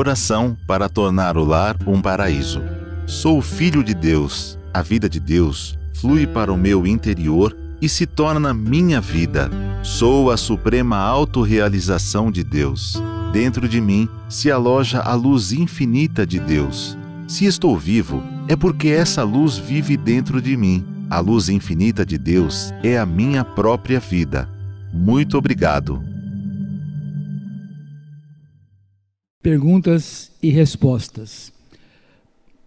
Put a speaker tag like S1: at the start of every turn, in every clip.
S1: oração para tornar o lar um paraíso. Sou filho de Deus. A vida de Deus flui para o meu interior e se torna minha vida. Sou a suprema autorrealização de Deus. Dentro de mim se aloja a luz infinita de Deus. Se estou vivo, é porque essa luz vive dentro de mim. A luz infinita de Deus é a minha própria vida. Muito obrigado.
S2: Perguntas e respostas.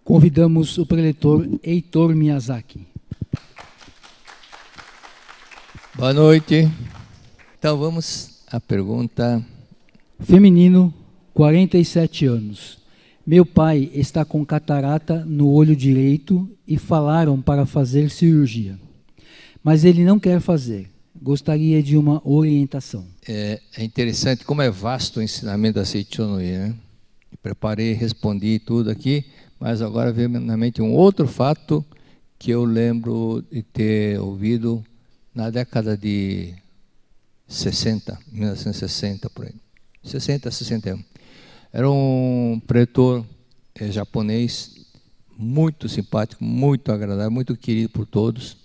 S2: Convidamos o preletor Heitor Miyazaki.
S3: Boa noite. Então vamos à pergunta.
S2: Feminino, 47 anos. Meu pai está com catarata no olho direito e falaram para fazer cirurgia. Mas ele não quer fazer. Gostaria de uma orientação.
S3: É interessante como é vasto o ensinamento da Seichono Ie, né? Preparei, respondi tudo aqui, mas agora veio na mente um outro fato que eu lembro de ter ouvido na década de 60, 1960, por aí. 60, 61. Era um pretor japonês, muito simpático, muito agradável, muito querido por todos.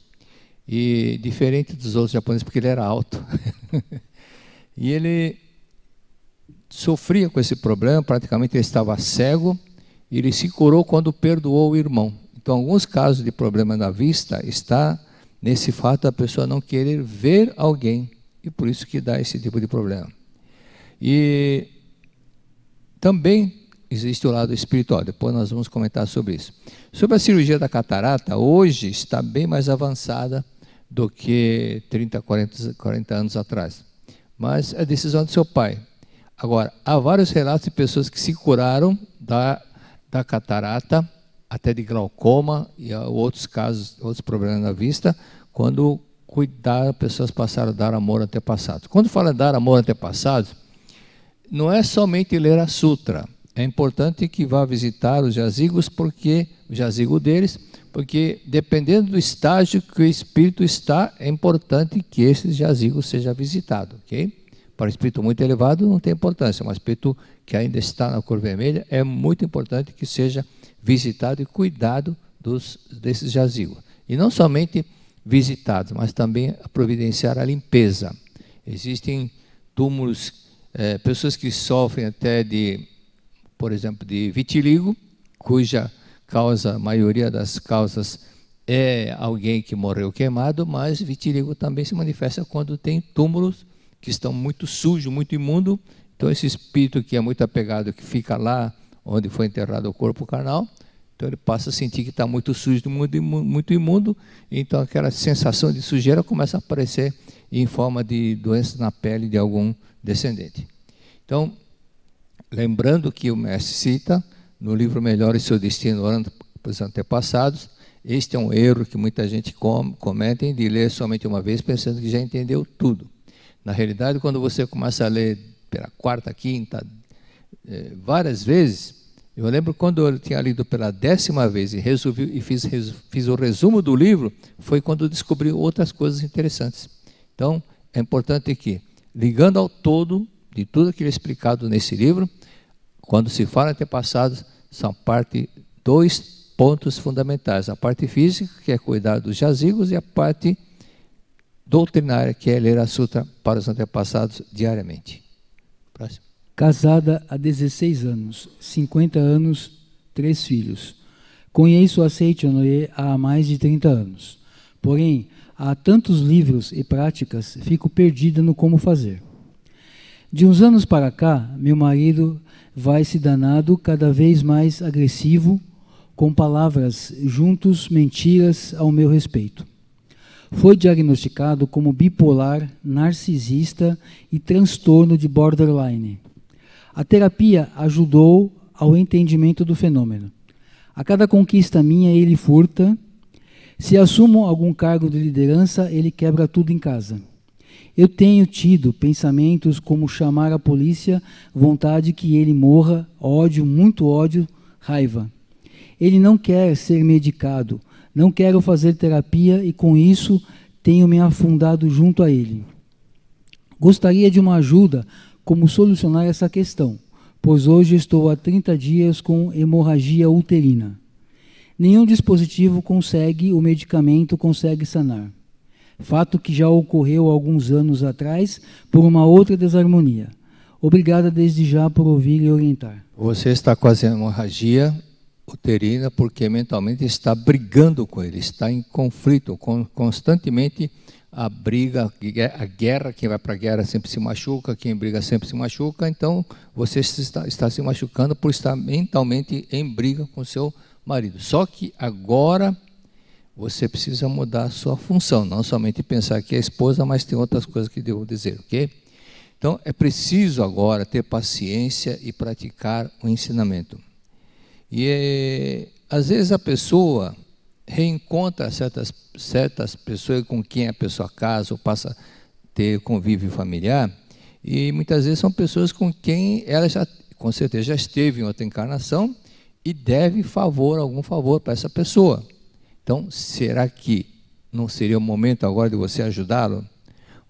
S3: E diferente dos outros japoneses, porque ele era alto. E ele sofria com esse problema, praticamente ele estava cego, e ele se curou quando perdoou o irmão. Então, alguns casos de problema na vista está nesse fato da pessoa não querer ver alguém, e por isso que dá esse tipo de problema. E também existe o lado espiritual, depois nós vamos comentar sobre isso. Sobre a cirurgia da catarata, hoje está bem mais avançada do que 30, 40 anos atrás. Mas é decisão do seu pai. Agora, há vários relatos de pessoas que se curaram da catarata, até de glaucoma e outros casos, outros problemas na vista, quando pessoas passaram a dar amor antepassados. Quando fala dar amor antepassados, não é somente ler a sutra. É importante que vá visitar os jazigos, porque o jazigo deles, porque dependendo do estágio que o espírito está, é importante que esse jazigo seja visitado, ok? Para o espírito muito elevado não tem importância, mas o espírito que ainda está na cor vermelha é muito importante que seja visitado e cuidado desses jazigos. E não somente visitados, mas também providenciar a limpeza. Existem túmulos, pessoas que sofrem até de, por exemplo, de vitiligo, cuja causa, a maioria das causas é alguém que morreu queimado, mas vitiligo também se manifesta quando tem túmulos que estão muito sujos, muito imundos. Então esse espírito que é muito apegado, que fica lá onde foi enterrado o corpo carnal, então ele passa a sentir que está muito sujo, muito imundo, então aquela sensação de sujeira começa a aparecer em forma de doenças na pele de algum descendente. Então, lembrando que o mestre cita no livro Melhore Seu Destino para os Antepassados, este é um erro que muita gente comete de ler somente uma vez pensando que já entendeu tudo. Na realidade, quando você começa a ler pela quarta, quinta, várias vezes, eu lembro quando eu tinha lido pela 10ª vez e fiz o resumo do livro, foi quando eu descobri outras coisas interessantes. Então, é importante que, ligando ao todo de tudo aquilo explicado nesse livro, quando se fala antepassados, são dois pontos fundamentais. A parte física, que é cuidar dos jazigos, e a parte doutrinária, que é ler a sutra para os antepassados diariamente. Próximo.
S2: Casada há 16 anos, 50 anos, 3 filhos. Conheço a Seichono Ie há mais de 30 anos. Porém, há tantos livros e práticas, fico perdida no como fazer. De uns anos para cá, meu marido vai se danado cada vez mais agressivo, com palavras juntos, mentiras ao meu respeito. Foi diagnosticado como bipolar, narcisista e transtorno de borderline. A terapia ajudou ao entendimento do fenômeno. A cada conquista minha, ele furta. Se assumo algum cargo de liderança, ele quebra tudo em casa. Eu tenho tido pensamentos como chamar a polícia, vontade que ele morra, ódio, muito ódio, raiva. Ele não quer ser medicado, não quero fazer terapia e com isso tenho me afundado junto a ele. Gostaria de uma ajuda como solucionar essa questão, pois hoje estou há 30 dias com hemorragia uterina. Nenhum dispositivo o medicamento consegue sanar. Fato que já ocorreu alguns anos atrás por uma outra desarmonia. Obrigada desde já por ouvir e orientar.
S3: Você está com a hemorragia uterina porque mentalmente está brigando com ele, está em conflito, constantemente a briga, a guerra, quem vai para a guerra sempre se machuca, quem briga sempre se machuca, então você está se machucando por estar mentalmente em briga com seu marido. Só que agora você precisa mudar a sua função, não somente pensar que é a esposa, mas tem outras coisas que devo dizer, ok? Então, é preciso agora ter paciência e praticar o ensinamento. E às vezes a pessoa reencontra certas pessoas com quem a pessoa casa ou passa a ter convívio familiar, e muitas vezes são pessoas com quem ela já, com certeza, já esteve em outra encarnação e deve algum favor para essa pessoa. Então, será que não seria o momento agora de você ajudá-lo?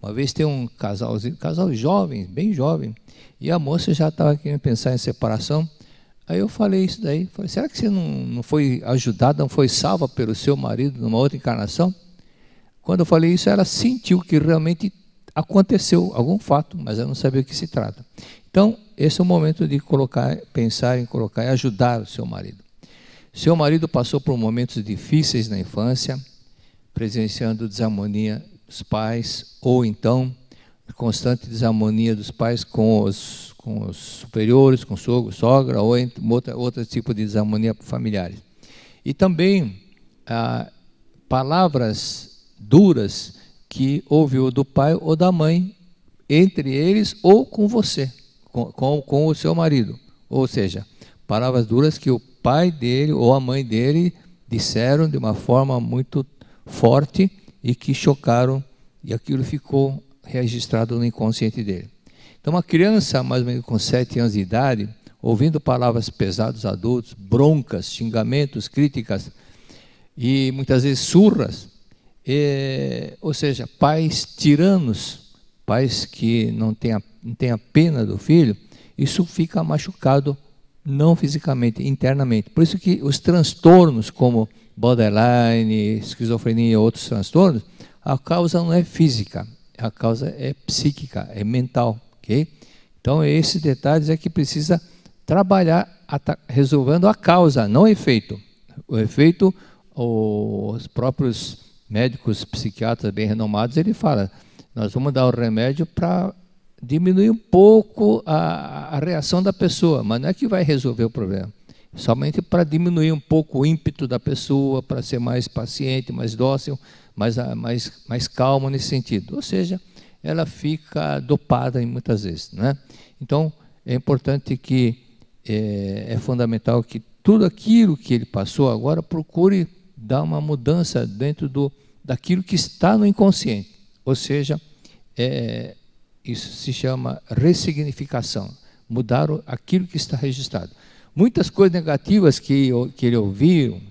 S3: Uma vez tem um casal jovem, bem jovem, e a moça já estava querendo pensar em separação. Aí eu falei isso daí, falei, será que você não foi ajudada, não foi salva pelo seu marido numa outra encarnação? Quando eu falei isso, ela sentiu que realmente aconteceu algum fato, mas ela não sabia o que se trata. Então, esse é o momento de pensar em colocar e ajudar o seu marido. Seu marido passou por momentos difíceis na infância, presenciando desarmonia dos pais, ou então constante desarmonia dos pais com os superiores, com sogro, sogra, ou outro tipo de desarmonia familiares. E também palavras duras que ouviu do pai ou da mãe, entre eles ou com você, com o seu marido. Ou seja, palavras duras que o pai dele ou a mãe dele disseram de uma forma muito forte e que chocaram, e aquilo ficou registrado no inconsciente dele. Então, uma criança, mais ou menos com 7 anos de idade, ouvindo palavras pesadas dos adultos, broncas, xingamentos, críticas, e muitas vezes surras, ou seja, pais tiranos, pais que não têm a pena do filho, isso fica machucado, não fisicamente, internamente. Por isso que os transtornos como borderline, esquizofrenia e outros transtornos, a causa não é física, a causa é psíquica, é mental. Okay? Então, esses detalhes é que precisa trabalhar resolvendo a causa, não o efeito. O efeito, os próprios médicos psiquiatras bem renomados, ele fala, nós vamos dar o remédio para diminuir um pouco a reação da pessoa, mas não é que vai resolver o problema, somente para diminuir um pouco o ímpeto da pessoa, para ser mais paciente, mais dócil, mais calma nesse sentido. Ou seja, ela fica dopada muitas vezes, né? Então, é importante que, é fundamental que tudo aquilo que ele passou agora procure dar uma mudança dentro daquilo que está no inconsciente. Ou seja, isso se chama ressignificação, mudar aquilo que está registrado. Muitas coisas negativas que ele ouviu,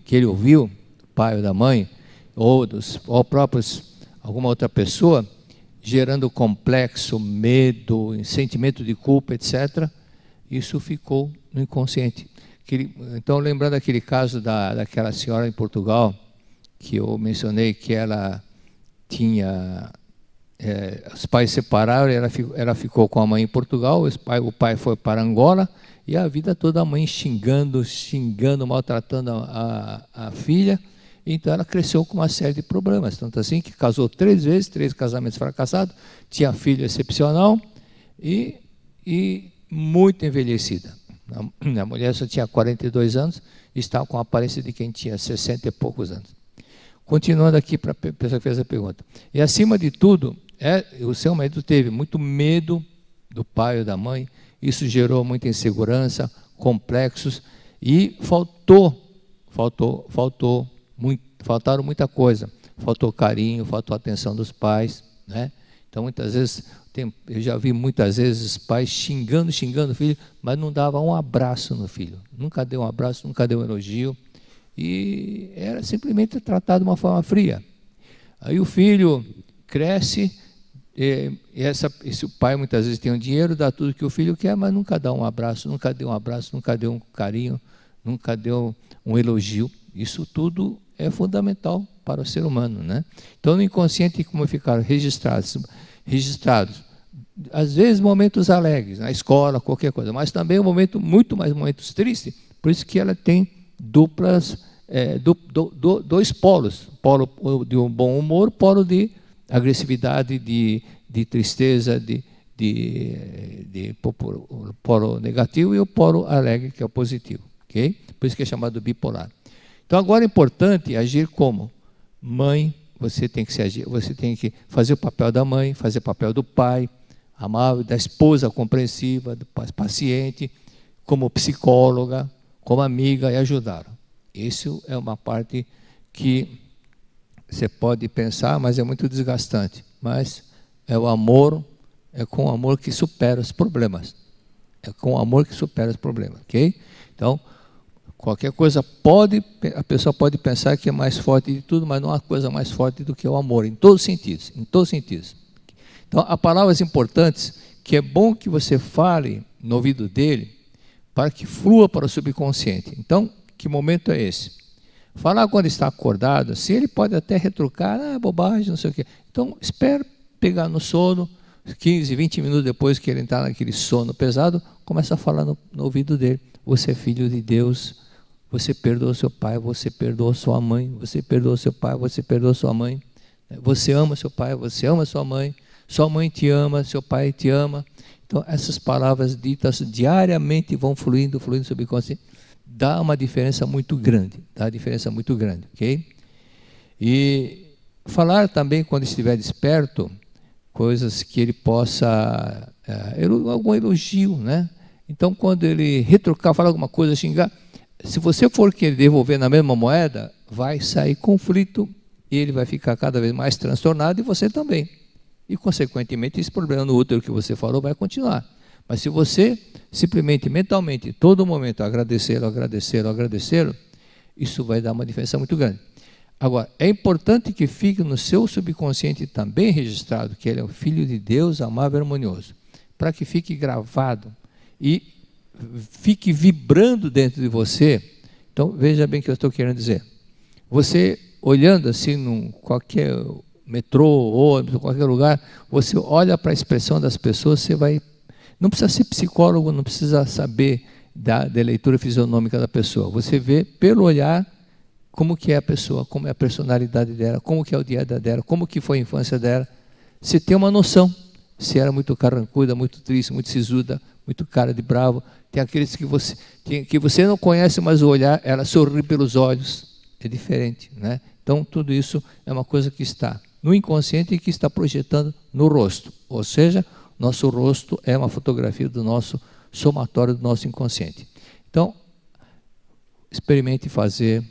S3: do pai ou da mãe, ou próprios, alguma outra pessoa, gerando complexo, medo, sentimento de culpa, etc., isso ficou no inconsciente. Então, lembrando aquele caso daquela senhora em Portugal, que eu mencionei que ela tinha... os pais separaram, ela ficou com a mãe em Portugal, o pai foi para Angola, e a vida toda a mãe xingando, maltratando a filha. Então ela cresceu com uma série de problemas, tanto assim que casou 3 vezes, 3 casamentos fracassados, tinha filho excepcional e muito envelhecida. A mulher só tinha 42 anos e estava com a aparência de quem tinha 60 e poucos anos. Continuando aqui para a pessoa que fez a pergunta. E acima de tudo, o seu marido teve muito medo do pai ou da mãe, isso gerou muita insegurança, complexos, e faltaram muita coisa. Faltou carinho, faltou atenção dos pais, né? Então, muitas vezes, eu já vi muitas vezes os pais xingando o filho, mas não dava um abraço no filho. Nunca deu um abraço, nunca deu um elogio, e era simplesmente tratado de uma forma fria. Aí o filho cresce, Esse pai muitas vezes tem um dinheiro, dá tudo que o filho quer, mas nunca dá um abraço, nunca deu um abraço, nunca deu um carinho, nunca deu um elogio. Isso tudo é fundamental para o ser humano, né? Então, no inconsciente, como ficaram registrados, às vezes momentos alegres, na escola, qualquer coisa, mas também muito mais momentos tristes, por isso que ela tem dois polos, polo de um bom humor, polo de agressividade, de tristeza, polo negativo, e o polo alegre, que é o positivo, ok? Por isso que é chamado bipolar. Então, agora é importante agir como mãe. Você tem que fazer o papel da mãe, fazer o papel do pai amável, da esposa compreensiva, do paciente, como psicóloga, como amiga, e ajudar. Isso é uma parte que você pode pensar, mas é muito desgastante. Mas é o amor, é com o amor que supera os problemas. É com o amor que supera os problemas, ok? Então, qualquer coisa a pessoa pode pensar que é mais forte de tudo, mas não há coisa mais forte do que o amor, em todos os sentidos, em todos os sentidos. Então, há palavras importantes que é bom que você fale no ouvido dele, para que flua para o subconsciente. Então, que momento é esse? Falar quando está acordado, se ele pode até retrucar, bobagem, não sei o quê. Então, espera pegar no sono, 15, 20 minutos depois que ele entrar naquele sono pesado, começa a falar no ouvido dele. Você é filho de Deus, você perdoa seu pai, você perdoa sua mãe, você perdoa seu pai, você perdoa sua mãe. Você ama seu pai, você ama sua mãe te ama, seu pai te ama. Então, essas palavras ditas diariamente vão fluindo no subconsciente. Dá uma diferença muito grande, ok? E falar também, quando estiver desperto, coisas que ele possa, algum elogio, né? Então, quando ele retrucar, falar alguma coisa, xingar, se você for querer devolver na mesma moeda, vai sair conflito, e ele vai ficar cada vez mais transtornado, e você também. E, consequentemente, esse problema no útero que você falou vai continuar. Mas se você simplesmente, mentalmente, todo momento, agradecê-lo, isso vai dar uma diferença muito grande. Agora, é importante que fique no seu subconsciente também registrado que ele é o Filho de Deus, amável e harmonioso, para que fique gravado e fique vibrando dentro de você. Então, veja bem o que eu estou querendo dizer. Você, olhando assim, num qualquer metrô, ônibus, qualquer lugar, você olha para a expressão das pessoas, você vai... Não precisa ser psicólogo, não precisa saber da leitura fisionômica da pessoa. Você vê pelo olhar como que é a pessoa, como é a personalidade dela, como que é o dia a dia dela, como que foi a infância dela. Você tem uma noção se era muito carrancuda, muito triste, muito sisuda, muito cara de bravo. Tem aqueles que você não conhece, mas o olhar, ela sorri pelos olhos. É diferente, né? Então, tudo isso é uma coisa que está no inconsciente e que está projetando no rosto. Ou seja, nosso rosto é uma fotografia do nosso somatório, do nosso inconsciente. Então, experimente fazer.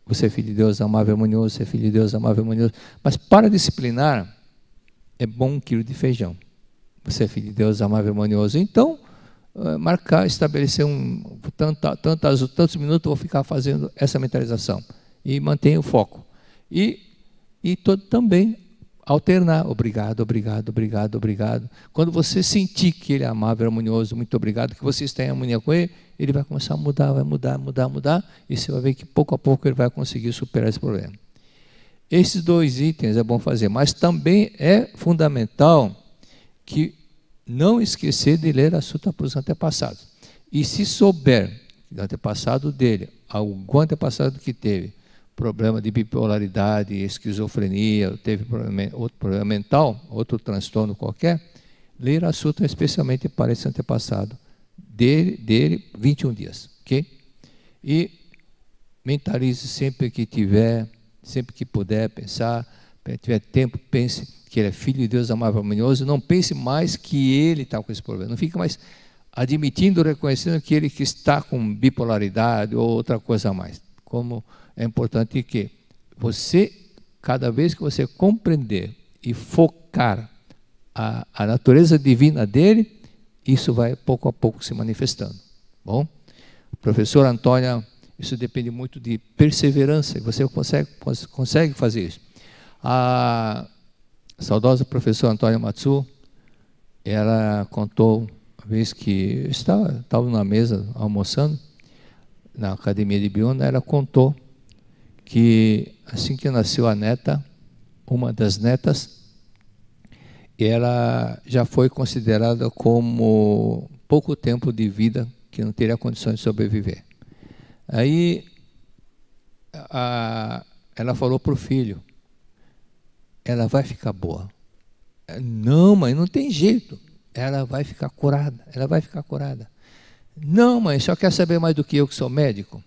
S3: Você é filho de Deus, amável e harmonioso, você é filho de Deus, amável e harmonioso. Mas para disciplinar, é bom 1 quilo de feijão. Você é filho de Deus, amável e harmonioso. Então, estabelecer tantos minutos, vou ficar fazendo essa mentalização. E mantenha o foco. E também alternar. Obrigado. Quando você sentir que ele é amável e harmonioso, muito obrigado, que você está em harmonia com ele, ele vai começar a mudar, vai mudar, e você vai ver que pouco a pouco ele vai conseguir superar esse problema. Esses 2 itens é bom fazer, mas também é fundamental que não esquecer de ler a Suta para os antepassados. E se souber do antepassado dele, algum antepassado que teve problema de bipolaridade, esquizofrenia, teve outro problema mental, outro transtorno qualquer, ler a Suta especialmente para esse antepassado dele 21 dias, ok? E mentalize sempre que tiver, sempre que puder pensar, tiver tempo, pense que ele é filho de Deus amável e harmonioso, não pense mais que ele está com esse problema, não fique mais admitindo, reconhecendo que ele que está com bipolaridade ou outra coisa a mais. Como é importante que você, cada vez que você compreender e focar a natureza divina dele, isso vai pouco a pouco se manifestando. Bom, professor Antônia, isso depende muito de perseverança, e você consegue fazer isso. A saudosa professora Antônia Matsu, ela contou uma vez que estava na mesa almoçando na academia de Biúna, ela contou que assim que nasceu a neta, uma das netas, ela já foi considerada como pouco tempo de vida, que não teria condições de sobreviver. Aí ela falou para o filho, ela vai ficar boa. Não, mãe, não tem jeito. Ela vai ficar curada, ela vai ficar curada. Não, mãe, só quer saber mais do que eu, que sou médico?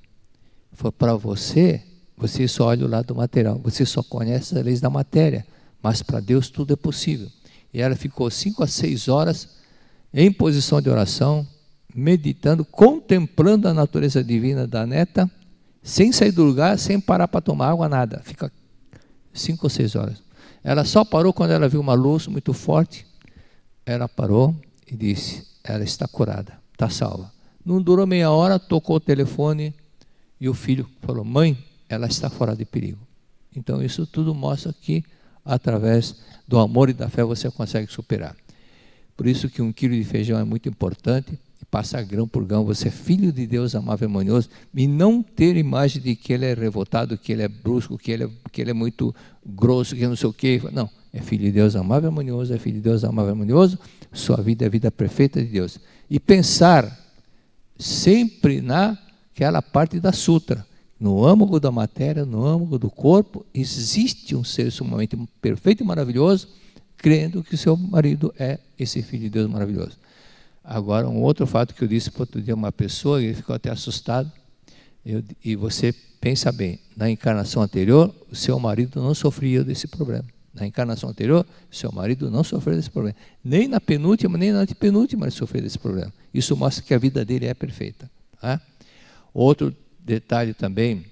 S3: Foi para você só olha o lado material, você só conhece as leis da matéria, mas para Deus tudo é possível. E ela ficou 5 a 6 horas em posição de oração, meditando, contemplando a natureza divina da neta, sem sair do lugar, sem parar para tomar água, nada. Fica 5 ou 6 horas. Ela só parou quando ela viu uma luz muito forte. Ela parou e disse, ela está curada, está salva. Não durou meia hora, tocou o telefone e o filho falou, mãe, ela está fora de perigo. Então isso tudo mostra que através do amor e da fé você consegue superar. Por isso que 1 quilo de feijão é muito importante, e passar grão por grão, você é filho de Deus amável e harmonioso, e não ter imagem de que ele é revoltado, que ele é brusco, que ele é muito grosso, que não sei o quê. Não, é filho de Deus amável e harmonioso, é filho de Deus amável e harmonioso, sua vida é a vida perfeita de Deus. E pensar sempre naquela parte da sutra, no âmago da matéria, no âmago do corpo, existe um ser sumamente perfeito e maravilhoso, crendo que o seu marido é esse filho de Deus maravilhoso. Agora, um outro fato que eu disse para outro dia uma pessoa, e ele ficou até assustado, e você pensa bem, na encarnação anterior, o seu marido não sofria desse problema. Na encarnação anterior, o seu marido não sofreu desse problema. Nem na penúltima, nem na antepenúltima ele sofreu desse problema. Isso mostra que a vida dele é perfeita. Tá? Outro detalhe também,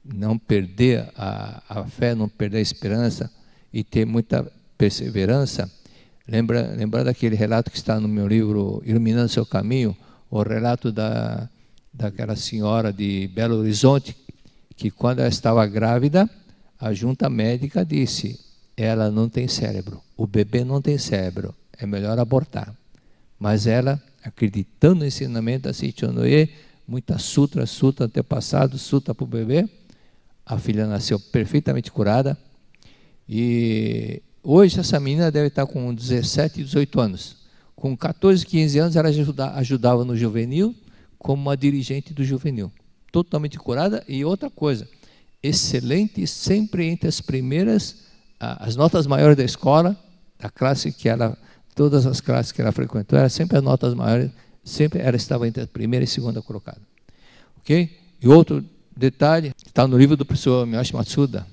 S3: não perder a fé, não perder a esperança e ter muita perseverança. Lembra daquele relato que está no meu livro Iluminando Seu Caminho, o relato daquela senhora de Belo Horizonte, que quando ela estava grávida, a junta médica disse, ela não tem cérebro, o bebê não tem cérebro, é melhor abortar. Mas ela, acreditando no ensinamento da Seichonoye, muita sutra antepassado, sutra para o bebê, a filha nasceu perfeitamente curada, e hoje essa menina deve estar com 17, 18 anos. Com 14, 15 anos ela ajudava no juvenil como uma dirigente do juvenil. Totalmente curada. E outra coisa, excelente, sempre entre as primeiras, as notas maiores da escola, da classe que ela, todas as classes que ela frequentou, eram sempre as notas maiores, sempre ela estava entre a primeira e segunda colocada. Ok? E outro detalhe, está no livro do professor Miyoshi Matsuda.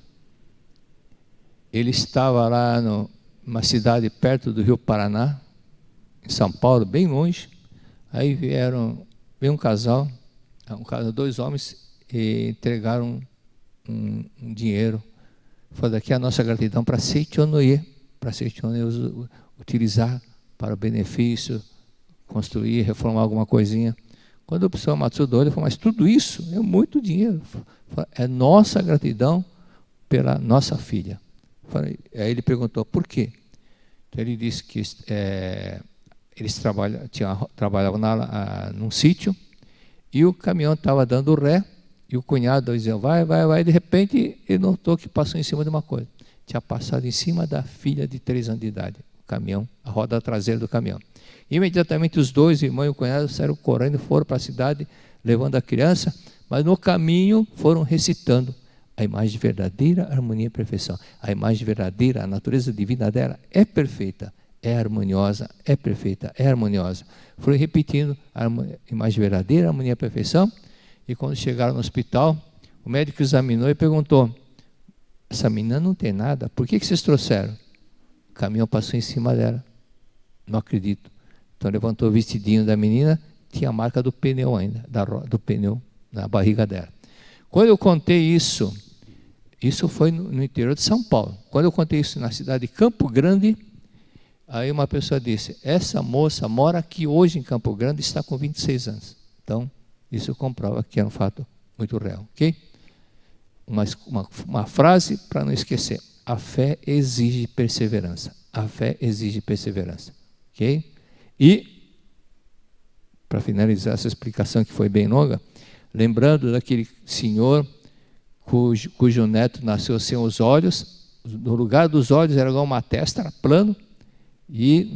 S3: Ele estava lá numa cidade perto do Rio Paraná, em São Paulo, bem longe. Aí veio um casal, 2 homens, e entregaram um dinheiro. Foi daqui a nossa gratidão para Seichonoye, utilizar para o benefício, construir, reformar alguma coisinha. Quando o professor Matsuda olhou, ele falou, mas tudo isso é muito dinheiro. É nossa gratidão pela nossa filha. Aí ele perguntou, por quê? Então ele disse que eles trabalhavam num sítio e o caminhão estava dando ré e o cunhado dizia, vai, de repente ele notou que passou em cima de uma coisa. Tinha passado em cima da filha de 3 anos de idade, o caminhão, a roda traseira do caminhão. Imediatamente os 2 irmãos e o cunhado saíram correndo, foram para a cidade, levando a criança, mas no caminho foram recitando a imagem verdadeira, a harmonia e a perfeição. A imagem verdadeira, a natureza divina dela é perfeita, é harmoniosa, é perfeita, é harmoniosa. Foram repetindo a imagem verdadeira, a harmonia e a perfeição, e quando chegaram no hospital, o médico examinou e perguntou, essa menina não tem nada, por que vocês trouxeram? O caminhão passou em cima dela. Não acredito. Então levantou o vestidinho da menina, tinha a marca do pneu ainda, do pneu na barriga dela. Quando eu contei isso foi no interior de São Paulo. Quando eu contei isso na cidade de Campo Grande, aí uma pessoa disse, essa moça mora aqui hoje em Campo Grande e está com 26 anos. Então, isso comprova que é um fato muito real. Ok? Uma frase para não esquecer. a fé exige perseverança. A fé exige perseverança. Ok? E, para finalizar essa explicação que foi bem longa, lembrando daquele senhor cujo neto nasceu sem os olhos, no lugar dos olhos era igual uma testa, era plano, e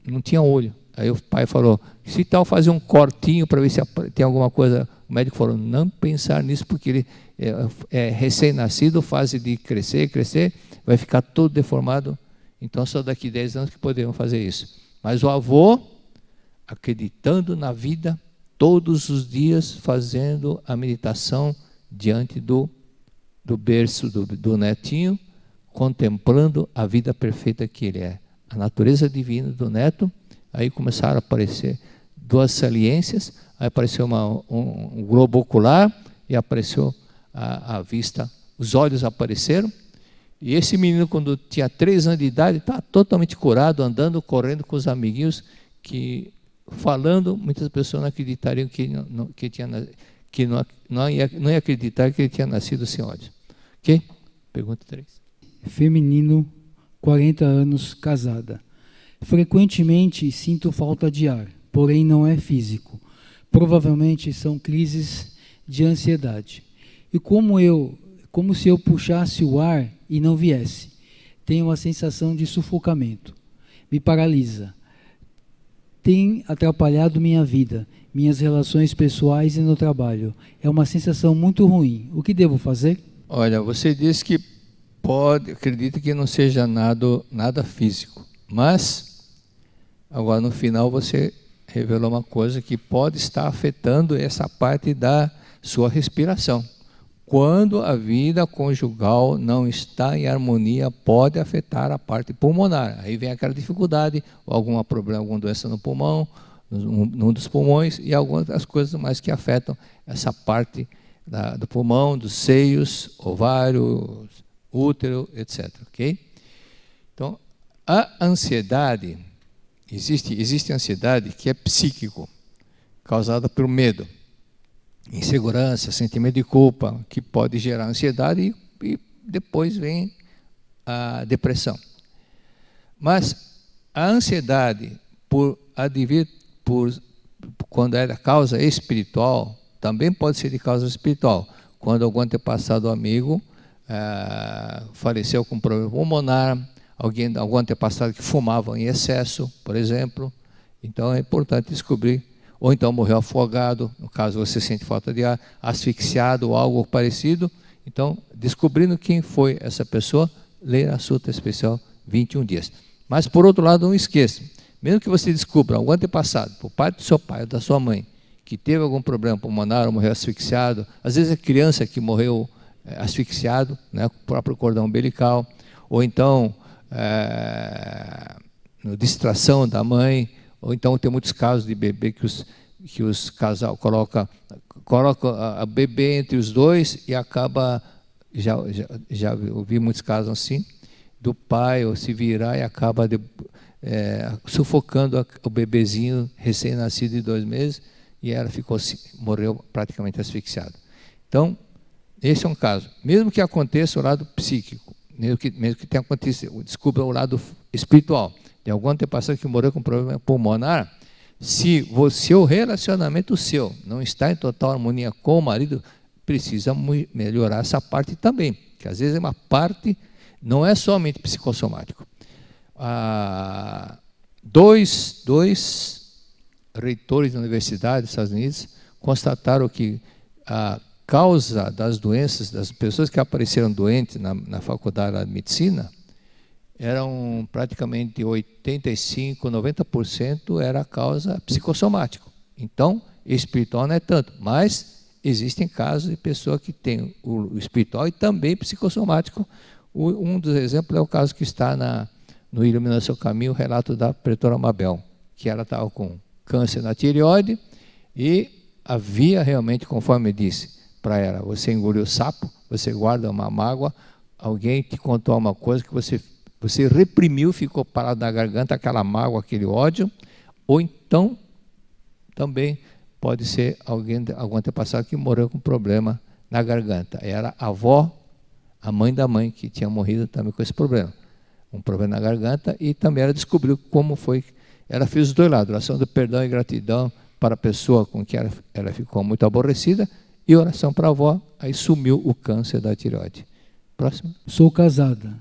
S3: não tinha olho. Aí o pai falou, se tal fazer um cortinho para ver se tem alguma coisa. O médico falou, não pensar nisso, porque ele é recém-nascido, fase de crescer, vai ficar todo deformado, então só daqui 10 anos que poderiam fazer isso. Mas o avô, acreditando na vida, todos os dias fazendo a meditação diante do berço do netinho, contemplando a vida perfeita que ele é, a natureza divina do neto. Aí começaram a aparecer duas saliências, aí apareceu um globo ocular e apareceu a vista, os olhos apareceram. E esse menino, quando tinha 3 anos de idade, estava totalmente curado, andando, correndo com os amiguinhos, que falando, muitas pessoas não acreditariam que não ia acreditar que ele tinha nascido sem olhos. Ok? Pergunta 3.
S2: Feminino, 40 anos, casada. Frequentemente sinto falta de ar, porém não é físico. Provavelmente são crises de ansiedade. E como se eu puxasse o ar e não viesse. Tenho uma sensação de sufocamento. Me paralisa. Tem atrapalhado minha vida, minhas relações pessoais e no trabalho. É uma sensação muito ruim. O que devo fazer?
S3: Olha, você disse que acredita que não seja nada físico, mas agora no final você revelou uma coisa que pode estar afetando essa parte da sua respiração. Quando a vida conjugal não está em harmonia, pode afetar a parte pulmonar. Aí vem aquela dificuldade, ou algum problema, alguma doença no pulmão, num dos pulmões, e algumas das coisas mais que afetam essa parte do pulmão, dos seios, ovário, útero, etc. Ok? Então, a ansiedade, existe ansiedade que é psíquico, causada pelo medo, insegurança, sentimento de culpa, que pode gerar ansiedade e depois vem a depressão. Mas a ansiedade, quando é da causa espiritual, também pode ser de causa espiritual. Quando algum antepassado amigo faleceu com problema pulmonar, algum antepassado que fumava em excesso, por exemplo. Então é importante descobrir. Ou então morreu afogado, no caso você sente falta de ar, asfixiado ou algo parecido. Então, descobrindo quem foi essa pessoa, ler a Sutra Especial 21 dias. Mas, por outro lado, não esqueça, mesmo que você descubra algum antepassado, por parte do seu pai ou da sua mãe, que teve algum problema pulmonar ou morreu asfixiado, às vezes é criança que morreu asfixiado, né, com o próprio cordão umbilical, ou então distração da mãe, ou então tem muitos casos de bebê que os casal coloca a bebê entre os dois e acaba, já ouvi muitos casos assim, do pai ou se virar e acaba sufocando o bebezinho recém-nascido de 2 meses e ela morreu praticamente asfixiada. Então, esse é um caso. Mesmo que aconteça o lado psíquico, mesmo que tenha acontecido, descubra o lado espiritual, de algum antepassado que morreu com problema pulmonar, se o relacionamento seu não está em total harmonia com o marido, precisa melhorar essa parte também, que às vezes é uma parte, não é somente psicossomático. Dois reitores da Universidade dos Estados Unidos constataram que a causa das doenças, das pessoas que apareceram doentes na faculdade de medicina, eram praticamente 85%, 90% era a causa psicossomática. Então, espiritual não é tanto, mas existem casos de pessoa que tem o espiritual e também psicossomático. Um dos exemplos é o caso que está no Ilumina Seu Caminho, o relato da pretora Mabel, que ela estava com câncer na tireoide e havia realmente, conforme disse para ela, você engoliu sapo, você guarda uma mágoa, alguém te contou uma coisa que você reprimiu, ficou parado na garganta, aquela mágoa, aquele ódio, ou então também pode ser algum antepassado que morreu com problema na garganta. Era a avó a mãe da mãe, que tinha morrido também com esse problema. Um problema na garganta, e também ela descobriu como foi. Ela fez os dois lados, oração de perdão e gratidão para a pessoa com que ela ficou muito aborrecida, e oração para a avó, aí sumiu o câncer da tireoide. Próximo.
S2: Sou casada,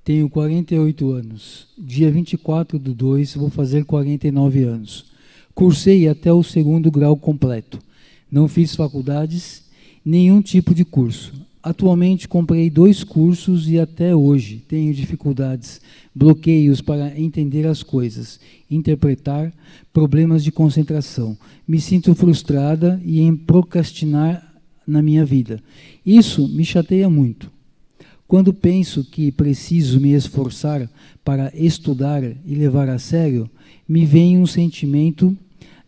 S2: tenho 48 anos. Dia 24/2 vou fazer 49 anos. Cursei até o 2º grau completo. Não fiz faculdades, nenhum tipo de curso. Atualmente comprei 2 cursos e até hoje tenho dificuldades, bloqueios para entender as coisas, interpretar, problemas de concentração. Me sinto frustrada e em procrastinar na minha vida. Isso me chateia muito. Quando penso que preciso me esforçar para estudar e levar a sério, me vem um sentimento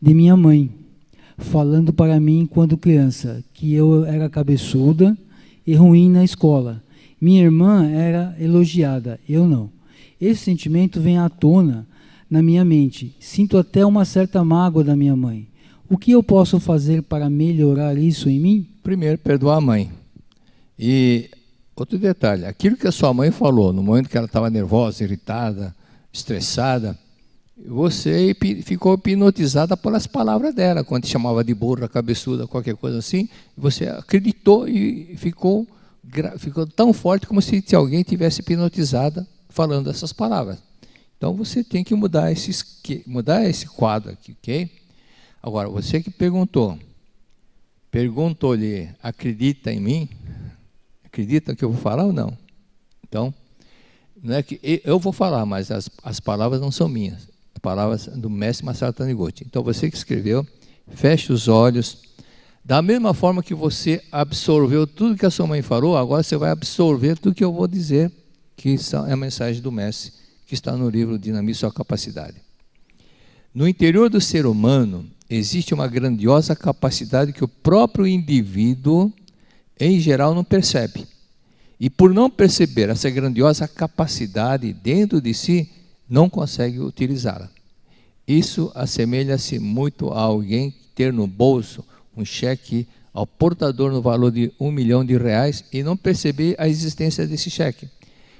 S2: de minha mãe, falando para mim quando criança, que eu era cabeçuda e ruim na escola. Minha irmã era elogiada, eu não. Esse sentimento vem à tona na minha mente. Sinto até uma certa mágoa da minha mãe. O que eu posso fazer para melhorar isso em mim?
S3: Primeiro, perdoar a mãe. E outro detalhe, aquilo que a sua mãe falou, no momento que ela estava nervosa, irritada, estressada, você ficou hipnotizada pelas palavras dela, quando te chamava de burra, cabeçuda, qualquer coisa assim, você acreditou e ficou tão forte como se alguém tivesse hipnotizada falando essas palavras. Então você tem que mudar esse quadro aqui, ok? Agora, você que perguntou-lhe, acredita em mim? Acredita que eu vou falar ou não? Então, não é que eu vou falar, mas as palavras não são minhas. Palavras do mestre Masaru Taniguchi. Então você que escreveu, feche os olhos. Da mesma forma que você absorveu tudo que a sua mãe falou, agora você vai absorver tudo que eu vou dizer, que é a mensagem do mestre, que está no livro Dinamize Sua Capacidade. No interior do ser humano, existe uma grandiosa capacidade que o próprio indivíduo, em geral, não percebe. E por não perceber essa grandiosa capacidade dentro de si, não consegue utilizá-la. Isso assemelha-se muito a alguém ter no bolso um cheque ao portador no valor de R$1 milhão e não perceber a existência desse cheque.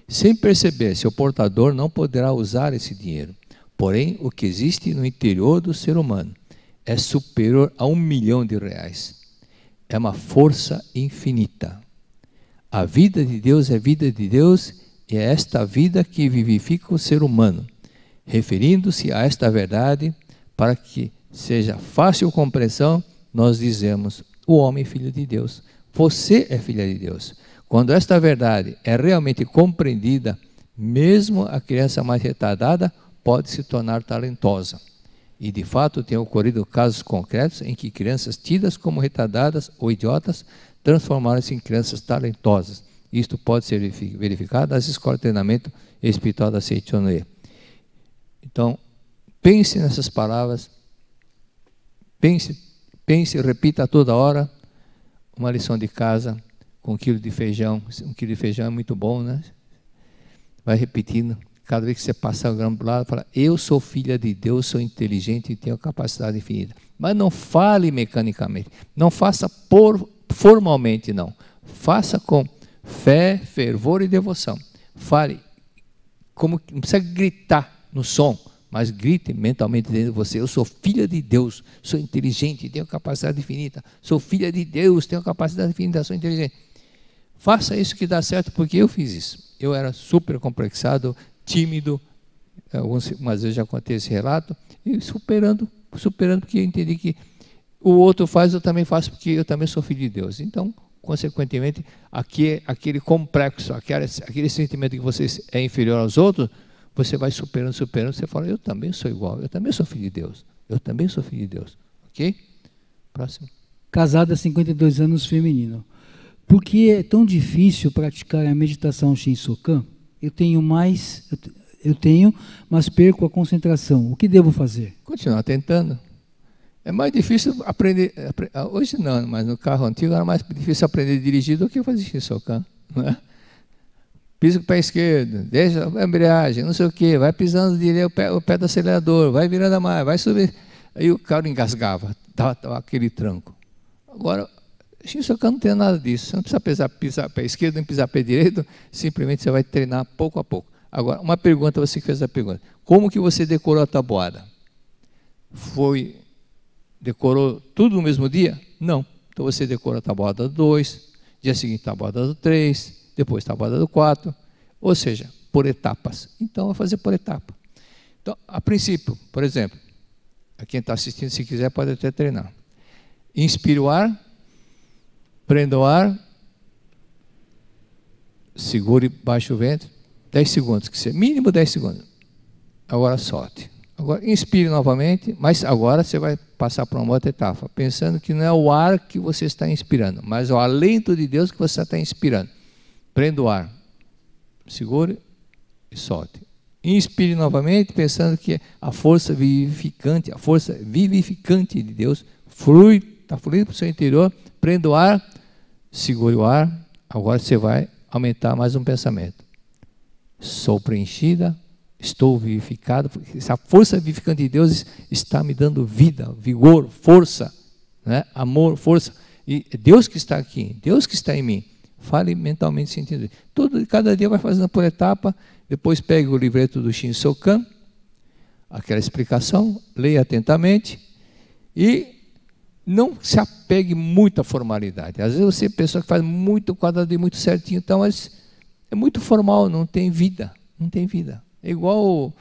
S3: Sem perceber, seu portador não poderá usar esse dinheiro. Porém, o que existe no interior do ser humano é superior a R$1 milhão. É uma força infinita. A vida de Deus é vida de Deus, e é esta vida que vivifica o ser humano. Referindo-se a esta verdade, para que seja fácil compreensão, nós dizemos, o homem é filho de Deus. Você é filha de Deus. Quando esta verdade é realmente compreendida, mesmo a criança mais retardada pode se tornar talentosa. E de fato tem ocorrido casos concretos em que crianças tidas como retardadas ou idiotas transformaram-se em crianças talentosas. Isto pode ser verificado nas escolas de treinamento espiritual da Seichonoye. Então, pense nessas palavras, pense, repita toda hora, uma lição de casa com 1 quilo de feijão. 1 quilo de feijão é muito bom, né? Vai repetindo, cada vez que você passar o grão para o lado, fala, eu sou filha de Deus, sou inteligente e tenho capacidade infinita. Mas não fale mecanicamente, não faça formalmente, não. Faça com fé, fervor e devoção. Fale, como não precisa gritar no som, mas grite mentalmente dentro de você. Eu sou filha de Deus, sou inteligente, tenho capacidade infinita. Sou filha de Deus, tenho capacidade infinita, sou inteligente. Faça isso que dá certo, porque eu fiz isso. Eu era super complexado, tímido, algumas vezes já contei esse relato, e superando, porque eu entendi que o outro faz, eu também faço, porque eu também sou filho de Deus. Então, consequentemente, aquele complexo, aquele sentimento que você é inferior aos outros, você vai superando, você fala, eu também sou igual, eu também sou filho de Deus, eu também sou filho de Deus. Ok? Próximo.
S2: Casada há 52 anos, feminino. Por que é tão difícil praticar a meditação Shinsokan? Eu tenho, mas perco a concentração. O que devo fazer?
S3: Continuar tentando. É mais difícil aprender, hoje não, mas no carro antigo era mais difícil aprender a dirigir do que fazer Shinsokan, não é? Pisa com o pé esquerdo, deixa a embreagem, não sei o quê, vai pisando direito o pé do acelerador, vai virando a mais, vai subir. Aí o carro engasgava, dava aquele tranco. Agora, Shinsokan não tem nada disso. Você não precisa pisar pé esquerdo, nem pisar pé direito. Simplesmente você vai treinar pouco a pouco. Agora, uma pergunta, você que fez a pergunta. Como que você decorou a tabuada? Decorou tudo no mesmo dia? Não. Então você decora a tabuada do 2, dia seguinte a tabuada do 3, depois a tabuada do 4, ou seja, por etapas. Então, vai fazer por etapa. Então, a princípio, por exemplo, a quem está assistindo, se quiser, pode até treinar. Inspire o ar, prenda o ar, segure, baixe o ventre, 10 segundos, que seja, mínimo 10 segundos. Agora solte. Agora inspire novamente, mas agora você vai passar para uma outra etapa, pensando que não é o ar que você está inspirando, mas é o alento de Deus que você está inspirando. Prenda o ar, segure e solte. Inspire novamente, pensando que a força vivificante de Deus está fluindo para o seu interior. Prenda o ar, segure o ar. Agora você vai aumentar mais um pensamento. Sou preenchida, estou vivificado, porque essa força vivificante de Deus está me dando vida, vigor, força, né? Amor, força. E Deus que está aqui, Deus que está em mim. Fale mentalmente sentindo. Cada dia vai fazendo por etapa. Depois pegue o livreto do Shinsokan, aquela explicação, leia atentamente e não se apegue muito à formalidade. Às vezes você é pessoa que faz muito quadradinho, muito certinho, então, mas é muito formal, não tem vida, não tem vida. É igual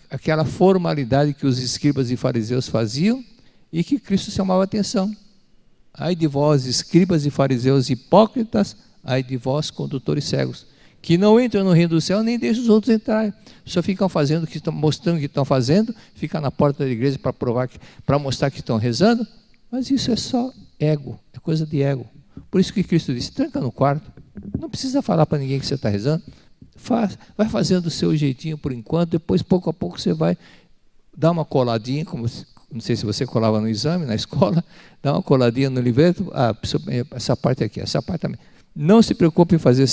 S3: aquela formalidade que os escribas e fariseus faziam e que Cristo chamava a atenção. Ai de vós, escribas e fariseus hipócritas, ai de vós, condutores cegos, que não entram no reino do céu, nem deixam os outros entrarem. Só ficam fazendo o que estão, mostrando o que estão fazendo, ficam na porta da igreja para mostrar que estão rezando, mas isso é só ego, é coisa de ego. Por isso que Cristo disse, tranca no quarto, não precisa falar para ninguém que você está rezando, vai fazendo do seu jeitinho por enquanto, depois pouco a pouco você vai dar uma coladinha, como não sei se você colava no exame, na escola, dá uma coladinha no livreto, essa parte aqui, essa parte também. Não se preocupe em fazer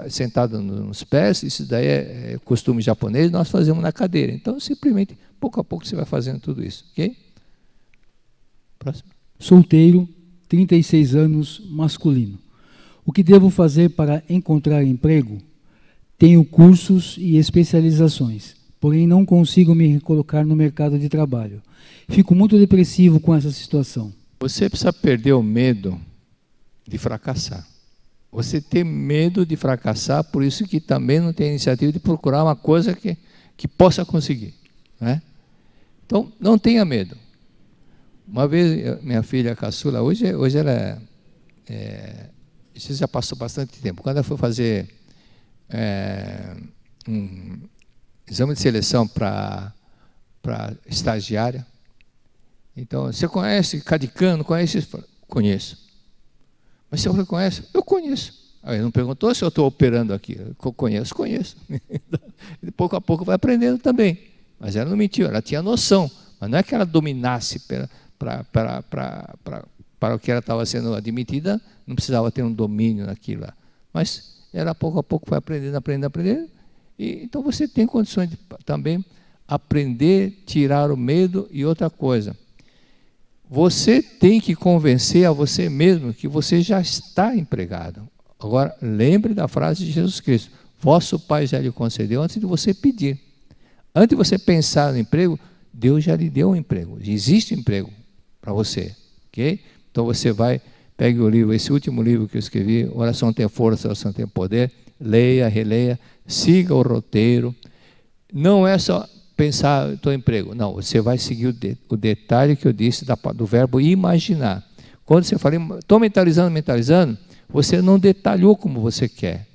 S3: sentado nos pés, isso daí é costume japonês, nós fazemos na cadeira. Então, simplesmente, pouco a pouco você vai fazendo tudo isso, ok? Próximo.
S2: Solteiro, 36 anos, masculino. O que devo fazer para encontrar emprego? Tenho cursos e especializações, porém não consigo me recolocar no mercado de trabalho. Fico muito depressivo com essa situação.
S3: Você precisa perder o medo de fracassar. Você tem medo de fracassar, por isso que também não tem a iniciativa de procurar uma coisa que possa conseguir, né? Então, não tenha medo. Uma vez, minha filha caçula, hoje ela isso já passou bastante tempo, quando ela foi fazer um exame de seleção para estagiária, então, você conhece Cadicano, conhece? Conheço. Mas você reconhece? Eu conheço. Aí ele não perguntou se eu estou operando aqui. Eu conheço. E pouco a pouco vai aprendendo também. Mas ela não mentiu, ela tinha noção. Mas não é que ela dominasse para o que ela estava sendo admitida, não precisava ter um domínio naquilo lá. Mas ela pouco a pouco vai aprendendo. E então você tem condições de também aprender, tirar o medo e outra coisa. Você tem que convencer a você mesmo que você já está empregado. Agora, lembre da frase de Jesus Cristo. Vosso Pai já lhe concedeu antes de você pedir. Antes de você pensar no emprego, Deus já lhe deu um emprego. Existe emprego para você. Okay? Então você vai, pegue o livro, esse último livro que eu escrevi, Oração tem força, Oração tem poder, leia, releia, siga o roteiro. Não é só pensar, estou em emprego. Não, você vai seguir o detalhe que eu disse do verbo imaginar. Quando você fala, estou mentalizando, você não detalhou como você quer.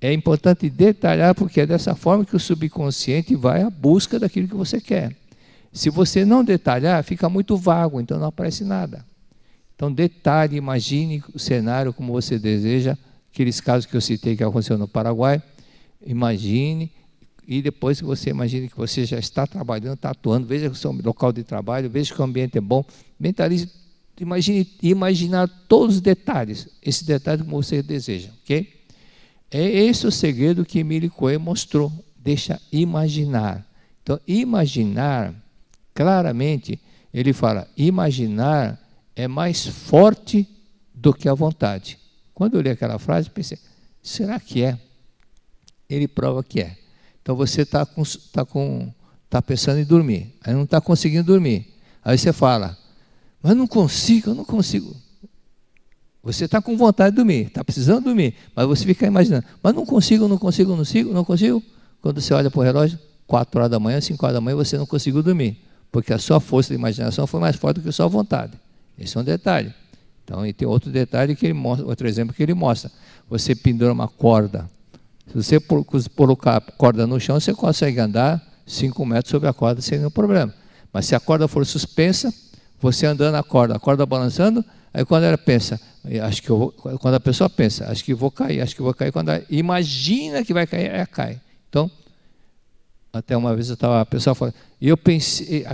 S3: É importante detalhar, porque é dessa forma que o subconsciente vai à busca daquilo que você quer. Se você não detalhar, fica muito vago, então não aparece nada. Então detalhe, imagine o cenário como você deseja, aqueles casos que eu citei que aconteceu no Paraguai, imagine. E depois que você imagine que você já está trabalhando, está atuando, veja o seu local de trabalho, veja que o ambiente é bom, mentalize, imagine imaginar todos os detalhes, esse detalhe como você deseja, ok? É esse o segredo que Emílio Coelho mostrou, deixa imaginar. Então, imaginar, claramente, ele fala, imaginar é mais forte do que a vontade. Quando eu li aquela frase, pensei, será que é? Ele prova que é. Então você está pensando em dormir, aí não está conseguindo dormir. Aí você fala, mas não consigo, eu não consigo. Você está com vontade de dormir, está precisando dormir, mas você fica imaginando, mas não consigo, não consigo, não consigo. Quando você olha para o relógio, 4 horas da manhã, 5 horas da manhã, você não conseguiu dormir, porque a sua força de imaginação foi mais forte do que a sua vontade. Esse é um detalhe. Então, e tem outro detalhe que ele mostra, outro exemplo que ele mostra. Você pendura uma corda. Se você colocar a corda no chão, você consegue andar 5 metros sobre a corda sem nenhum problema. Mas se a corda for suspensa, você andando a corda balançando, aí quando ela pensa, quando a pessoa pensa, acho que vou cair, quando ela imagina que vai cair, ela cai. Então, até uma vez a pessoa falou, eu pensei,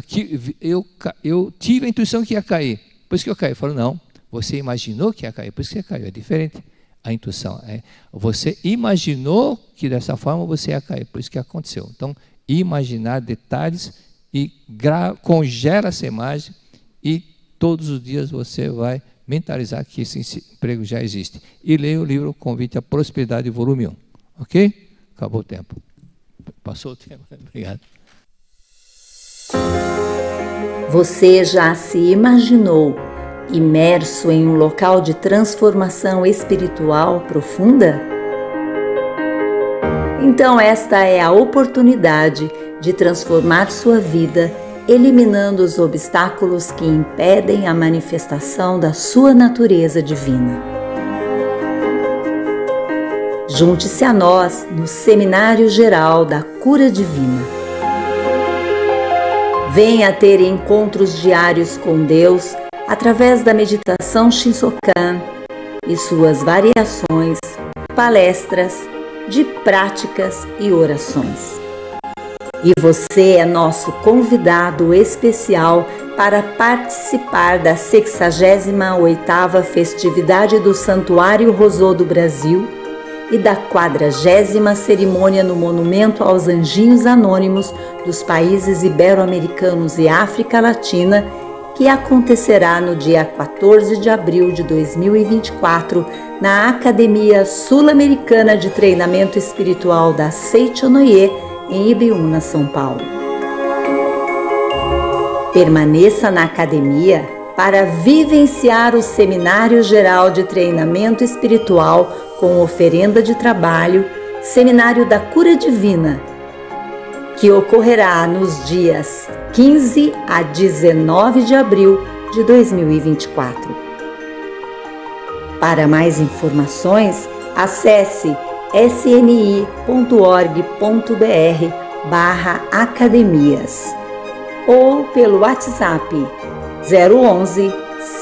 S3: eu tive a intuição que ia cair, por isso que eu caí. Eu falo, não, você imaginou que ia cair, por isso que você caiu, é diferente. A intuição você imaginou que dessa forma você ia cair, por isso que aconteceu. Então, imaginar detalhes e congela essa imagem e todos os dias você vai mentalizar que esse emprego já existe. E leia o livro Convite à Prosperidade, volume 1. Ok? Acabou o tempo. Passou o tempo. Obrigado.
S4: Você já se imaginou imerso em um local de transformação espiritual profunda? Então esta é a oportunidade de transformar sua vida, eliminando os obstáculos que impedem a manifestação da sua natureza divina. Junte-se a nós no Seminário Geral da Cura Divina. Venha ter encontros diários com Deus através da meditação Shinsokan e suas variações, palestras, de práticas e orações. E você é nosso convidado especial para participar da 68ª festividade do Santuário Rosô do Brasil e da 40ª cerimônia no Monumento aos Anjinhos Anônimos dos países ibero-americanos e África Latina, que acontecerá no dia 14 de abril de 2024, na Academia Sul-Americana de Treinamento Espiritual da Seichonoye, em Ibiúna, São Paulo. Permaneça na academia para vivenciar o Seminário Geral de Treinamento Espiritual com oferenda de trabalho, Seminário da Cura Divina, que ocorrerá nos dias 15 a 19 de abril de 2024. Para mais informações, acesse sni.org.br/academias ou pelo WhatsApp 011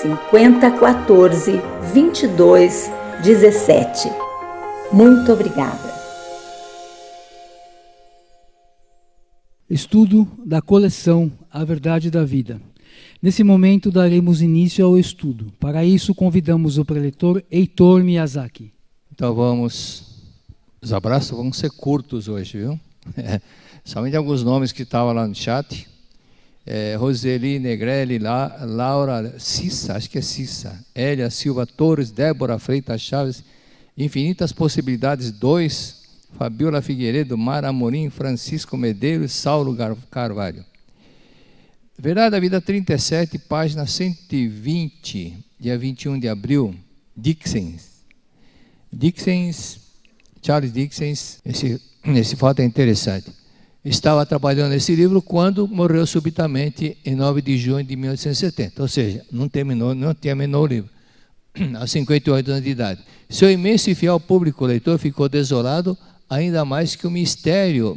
S4: 50 14 22 17. Muito obrigada.
S2: Estudo da coleção A Verdade da Vida. Nesse momento daremos início ao estudo. Para isso convidamos o preletor Heitor Miyazaki.
S3: Então os abraços vão ser curtos hoje, viu? Somente alguns nomes que estavam lá no chat. Roseli Negrelli, Laura Cissa, acho que é Cissa, Hélia Silva Torres, Débora Freitas Chaves, Infinitas Possibilidades 2, Fabiola Figueiredo, Mara Amorim, Francisco Medeiros, Saulo Carvalho. Verdade da Vida 37, página 120, dia 21 de abril, Charles Dickens, esse fato é interessante. Estava trabalhando nesse livro quando morreu subitamente em 9 de junho de 1870, ou seja, não terminou o livro, aos 58 anos de idade. Seu imenso e fiel público leitor ficou desolado, ainda mais que o mistério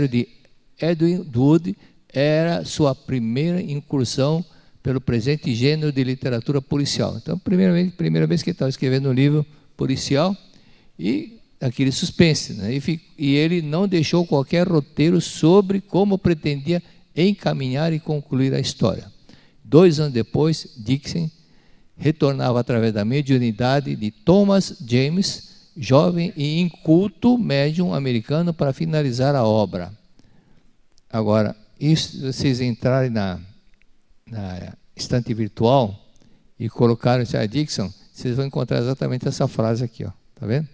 S3: de Edwin Drood era sua primeira incursão pelo presente gênero de literatura policial. Então, primeira vez que ele estava escrevendo um livro policial e aquele suspense, né? E ele não deixou qualquer roteiro sobre como pretendia encaminhar e concluir a história. 2 anos depois, Dickens retornava através da mediunidade de Thomas James, jovem e inculto médium americano, para finalizar a obra. Agora, isso, vocês entrarem na estante virtual e colocarem Charles Dickens, vocês vão encontrar exatamente essa frase aqui, ó. Tá vendo?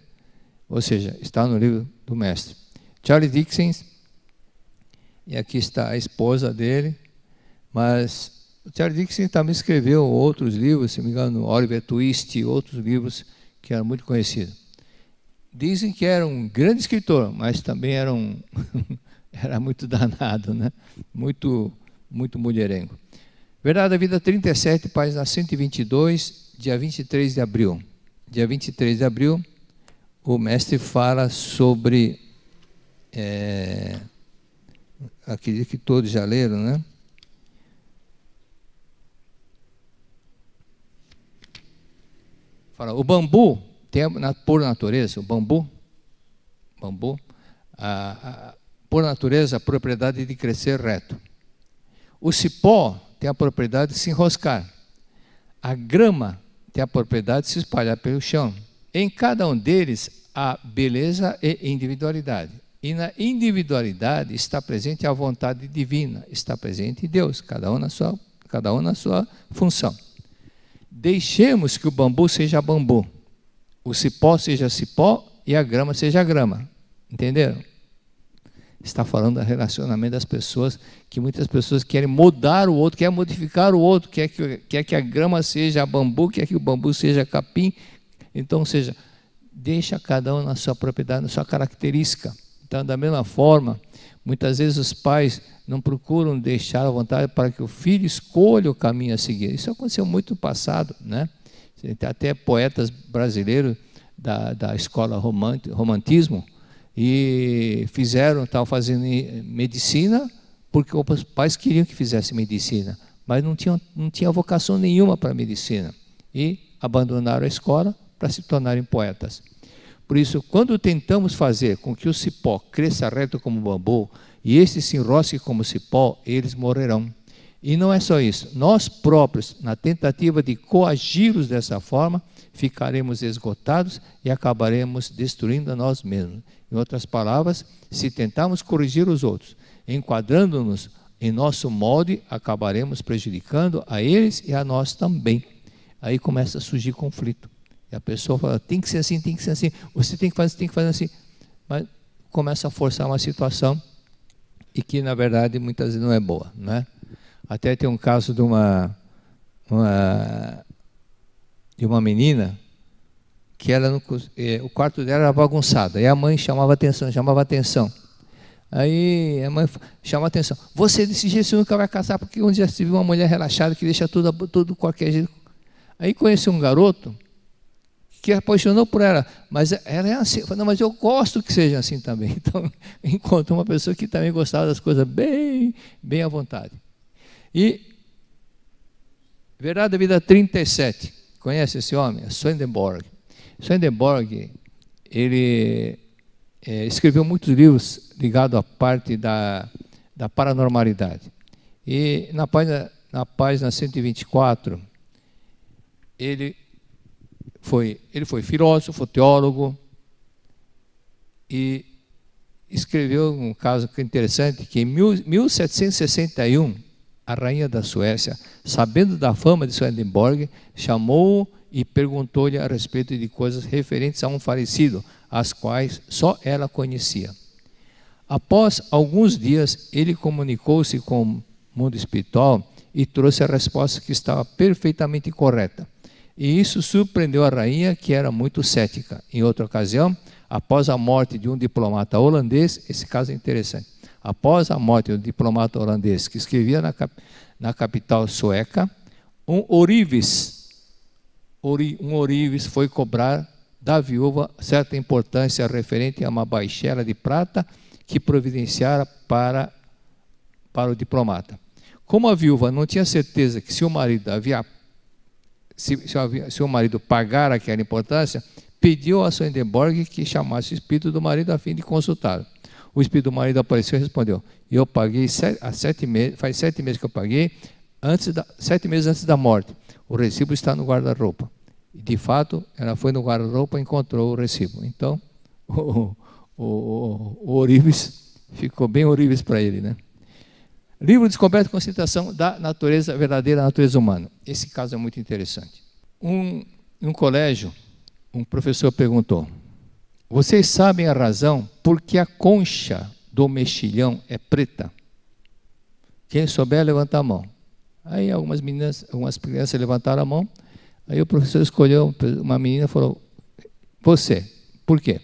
S3: Ou seja, está no livro do mestre. Charles Dickens, e aqui está a esposa dele, mas o Charles Dickens também escreveu outros livros, se não me engano, Oliver Twist e outros livros que eram muito conhecidos. Dizem que era um grande escritor, mas também era muito danado, né? Muito mulherengo. Verdade da Vida 37, página 122, dia 23 de abril. Dia 23 de abril, o mestre fala sobre, acredito que todos já leram, né? Fala, o bambu, por natureza, o bambu, por natureza, a propriedade de crescer reto. O cipó tem a propriedade de se enroscar. A grama tem a propriedade de se espalhar pelo chão. Em cada um deles há beleza e individualidade. E na individualidade está presente a vontade divina, está presente Deus, cada um na sua função. Deixemos que o bambu seja bambu, o cipó seja cipó e a grama seja grama. Entenderam? Está falando do relacionamento das pessoas, que muitas pessoas querem mudar o outro, querem modificar o outro, quer que a grama seja bambu, quer que o bambu seja capim. Então, ou seja, deixa cada um na sua propriedade, na sua característica. Então, da mesma forma, muitas vezes os pais não procuram deixar à vontade para que o filho escolha o caminho a seguir. Isso aconteceu muito no passado, né? Tem até poetas brasileiros da escola romantismo, e estavam fazendo medicina porque os pais queriam que fizesse medicina, mas não tinha vocação nenhuma para a medicina, e abandonaram a escola para se tornarem poetas. Por isso, quando tentamos fazer com que o cipó cresça reto como bambu, e este se enrosque como cipó, eles morrerão. E não é só isso, nós próprios, na tentativa de coagi-los dessa forma, ficaremos esgotados e acabaremos destruindo a nós mesmos. Em outras palavras, se tentarmos corrigir os outros, enquadrando-nos em nosso molde, acabaremos prejudicando a eles e a nós também. Aí começa a surgir conflito. E a pessoa fala, tem que ser assim, você tem que fazer assim. Mas começa a forçar uma situação e que, na verdade, muitas vezes não é boa, né? Até tem um caso de uma menina que o quarto dela era bagunçado, e a mãe chamava atenção. Aí a mãe chamava atenção, você desse jeito você nunca vai casar, porque um dia você viu uma mulher relaxada que deixa tudo qualquer jeito. Aí conheci um garoto que apaixonou por ela, mas ela é assim, não, mas eu gosto que seja assim também. Então encontrou uma pessoa que também gostava das coisas bem à vontade. E Verdade da Vida 37, conhece esse homem? Swedenborg. Swedenborg, ele escreveu muitos livros ligados à parte da paranormalidade. E na página 124, ele foi filósofo, teólogo, e escreveu um caso interessante, que em 1761, a rainha da Suécia, sabendo da fama de Swedenborg, chamou-o e perguntou-lhe a respeito de coisas referentes a um falecido, as quais só ela conhecia. Após alguns dias, ele comunicou-se com o mundo espiritual e trouxe a resposta que estava perfeitamente correta. E isso surpreendeu a rainha, que era muito cética. Em outra ocasião, após a morte de um diplomata holandês, esse caso é interessante, após a morte do diplomata holandês, que escrevia na capital sueca, um ourives foi cobrar da viúva certa importância referente a uma baixela de prata que providenciara para o diplomata. Como a viúva não tinha certeza que se o marido pagara aquela importância, pediu a Swedenborg que chamasse o espírito do marido a fim de consultá-lo. O espírito do marido apareceu e respondeu, eu paguei há 7 meses, faz 7 meses que eu paguei, 7 meses antes da morte. O recibo está no guarda-roupa. De fato, ela foi no guarda-roupa e encontrou o recibo. Então, o ourives ficou bem ourives para ele, né? Livro Descoberta com citação da natureza, verdadeira natureza humana. Esse caso é muito interessante. Um num colégio, um professor perguntou: vocês sabem a razão por que a concha do mexilhão é preta? Quem souber, levanta a mão. Aí algumas crianças levantaram a mão. Aí o professor escolheu uma menina e falou: você, por quê?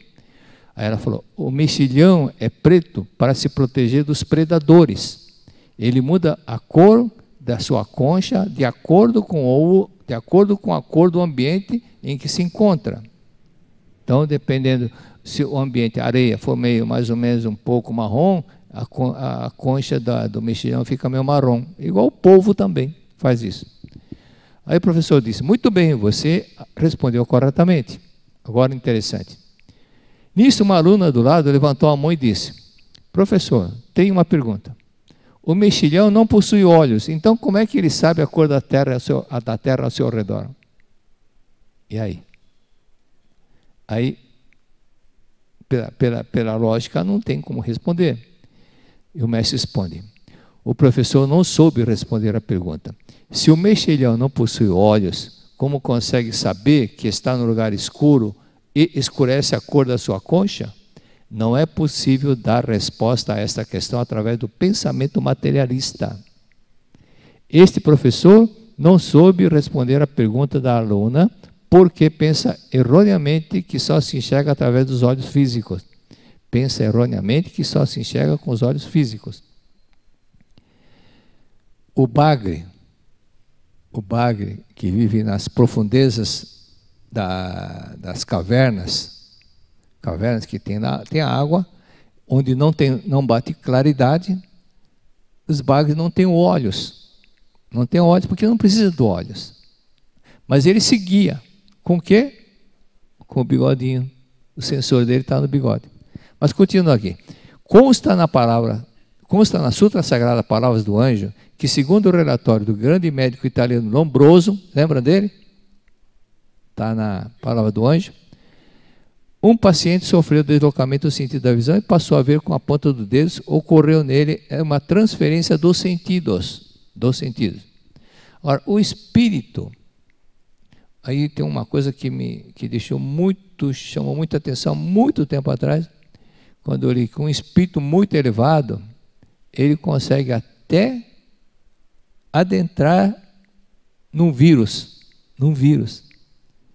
S3: Aí ela falou: o mexilhão é preto para se proteger dos predadores. Ele muda a cor da sua concha de acordo com a cor do ambiente em que se encontra. Então, dependendo se o ambiente, a areia, for meio mais ou menos um pouco marrom, a concha do mexilhão fica meio marrom. Igual o polvo também faz isso. Aí o professor disse: muito bem, você respondeu corretamente. Agora, interessante. Nisso, uma aluna do lado levantou a mão e disse: professor, tenho uma pergunta. O mexilhão não possui olhos, então como é que ele sabe a cor da terra ao seu redor? E aí? Aí, pela lógica, não tem como responder. E o mestre responde: o professor não soube responder a pergunta. Se o mexilhão não possui olhos, como consegue saber que está no lugar escuro e escurece a cor da sua concha? Não é possível dar resposta a esta questão através do pensamento materialista. Este professor não soube responder a pergunta da aluna porque pensa erroneamente que só se enxerga através dos olhos físicos. Pensa erroneamente que só se enxerga com os olhos físicos. O bagre que vive nas profundezas das cavernas que tem a água, onde não bate claridade, os bagres não têm olhos. Não tem olhos porque não precisa de olhos. Mas ele se guia. Com o quê? Com o bigodinho. O sensor dele está no bigode. Mas continua aqui. Consta na Sutra Sagrada Palavras do Anjo, que segundo o relatório do grande médico italiano Lombroso, lembra dele? Está na Palavra do Anjo. Um paciente sofreu deslocamento do sentido da visão e passou a ver com a ponta do dedo. Ocorreu nele uma transferência dos sentidos. Agora, o espírito, aí tem uma coisa que chamou muita atenção muito tempo atrás, quando eu li que um espírito muito elevado, ele consegue até adentrar num vírus,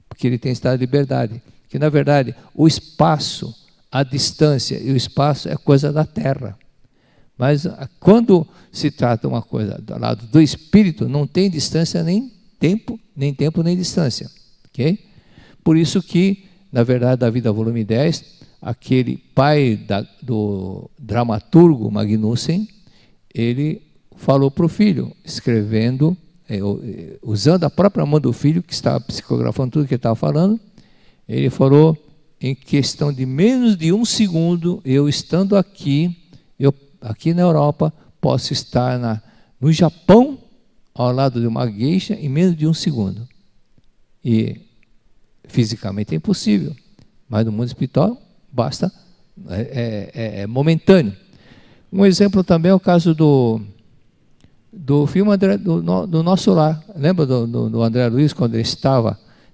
S3: porque ele tem estado de liberdade. Que na verdade o espaço, a distância e o espaço é coisa da Terra. Mas quando se trata uma coisa do lado do espírito, não tem distância nem tempo nem distância. Okay? Por isso que, na verdade, da Vida Volume 10, aquele pai do dramaturgo Magnussen, ele falou para o filho, escrevendo, usando a própria mão do filho, que estava psicografando tudo que ele estava falando. Ele falou: em questão de menos de um segundo, eu estando aqui na Europa, posso estar no Japão, ao lado de uma geisha, em menos de um segundo. E fisicamente é impossível, mas no mundo espiritual basta, é momentâneo. Um exemplo também é o caso do filme do Nosso Lar. Lembra do André Luiz, quando ele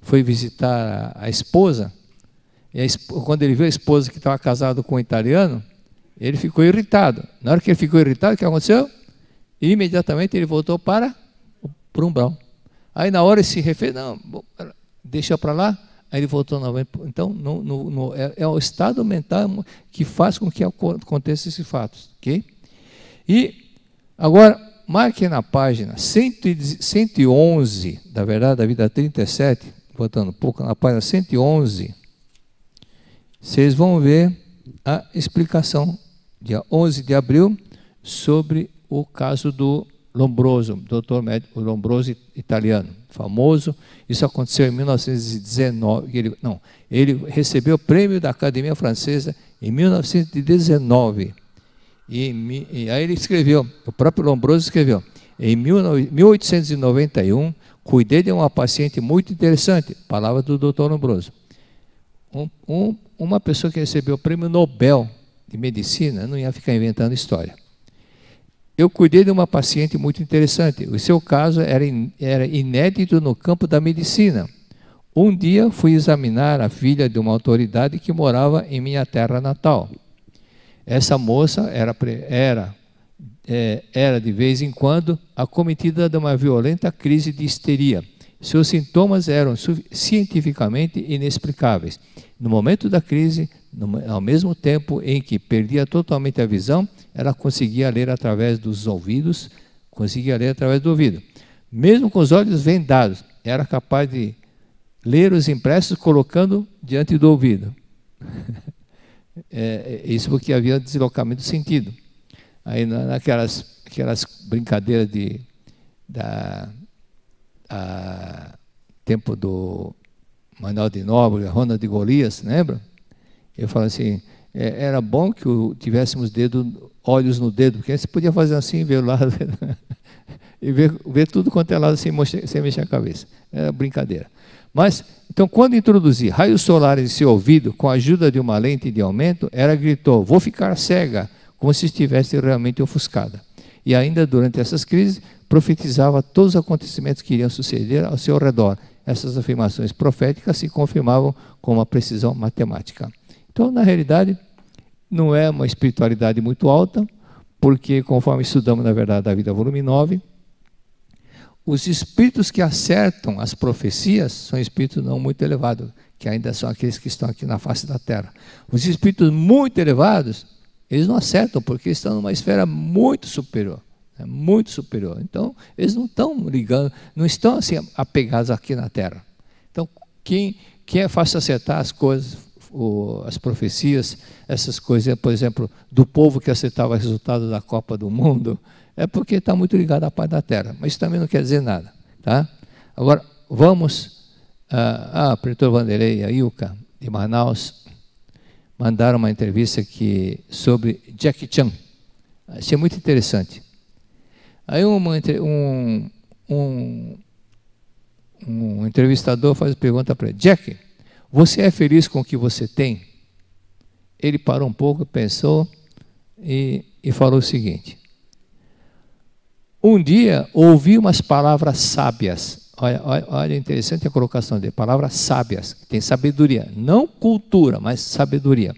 S3: foi visitar a esposa, e quando ele viu a esposa que estava casada com um italiano, ele ficou irritado. Na hora que ele ficou irritado, o que aconteceu? Imediatamente ele voltou para o umbral. Aí na hora ele se refez, não, deixa para lá, aí ele voltou novamente. Então, é o estado mental que faz com que aconteçam esses fatos. Okay? E agora, marque na página 111, da Verdade da Vida 37, voltando um pouco, na página 111, vocês vão ver a explicação, dia 11 de abril, sobre o caso do Lombroso, doutor médico Lombroso italiano, famoso. Isso aconteceu em 1919. Ele recebeu o prêmio da Academia Francesa em 1919. E aí ele escreveu, o próprio Lombroso escreveu, em 1891, cuidei de uma paciente muito interessante, palavra do doutor Lombroso. Uma pessoa que recebeu o prêmio Nobel de Medicina não ia ficar inventando história. Eu cuidei de uma paciente muito interessante. O seu caso era inédito no campo da medicina. Um dia fui examinar a filha de uma autoridade que morava em minha terra natal. Essa moça era de vez em quando acometida de uma violenta crise de histeria. Seus sintomas eram cientificamente inexplicáveis. No momento da crise, ao mesmo tempo em que perdia totalmente a visão, ela conseguia ler através dos ouvidos, Mesmo com os olhos vendados, era capaz de ler os impressos colocando diante do ouvido. Isso porque havia deslocamento de sentido. Aí aquelas brincadeiras tempo do Manuel de Nóbrega, Ronda de Golias, lembra? Eu falo assim, era bom que tivéssemos olhos no dedo, porque aí você podia fazer assim, ver o lado e ver tudo quanto é lado sem mexer a cabeça. Era brincadeira. Mas, então, quando introduzi raios solares em seu ouvido, com a ajuda de uma lente de aumento, ela gritou, vou ficar cega, como se estivesse realmente ofuscada. E ainda durante essas crises, profetizava todos os acontecimentos que iriam suceder ao seu redor. Essas afirmações proféticas se confirmavam com uma precisão matemática. Então, na realidade, não é uma espiritualidade muito alta, porque, conforme estudamos na Verdade da Vida, volume 9, os espíritos que acertam as profecias são espíritos não muito elevados, que ainda são aqueles que estão aqui na face da Terra. Os espíritos muito elevados, eles não acertam, porque estão numa esfera muito superior. Muito superior. Então, eles não estão ligando, não estão assim apegados aqui na Terra. Então, quem é fácil acertar as coisas, as profecias, essas coisas, por exemplo, do povo que acertava o resultado da Copa do Mundo, é porque está muito ligado à paz da Terra. Mas isso também não quer dizer nada. Tá? Agora, vamos... o Pretor Vanderlei e a Ilka, de Manaus, mandaram uma entrevista sobre Jackie Chan. Achei muito interessante. Aí um entrevistador faz a pergunta para ele, Jack, você é feliz com o que você tem? Ele parou um pouco, pensou e falou o seguinte, um dia ouvi umas palavras sábias, olha interessante a colocação dele, palavras sábias, que tem sabedoria, não cultura, mas sabedoria,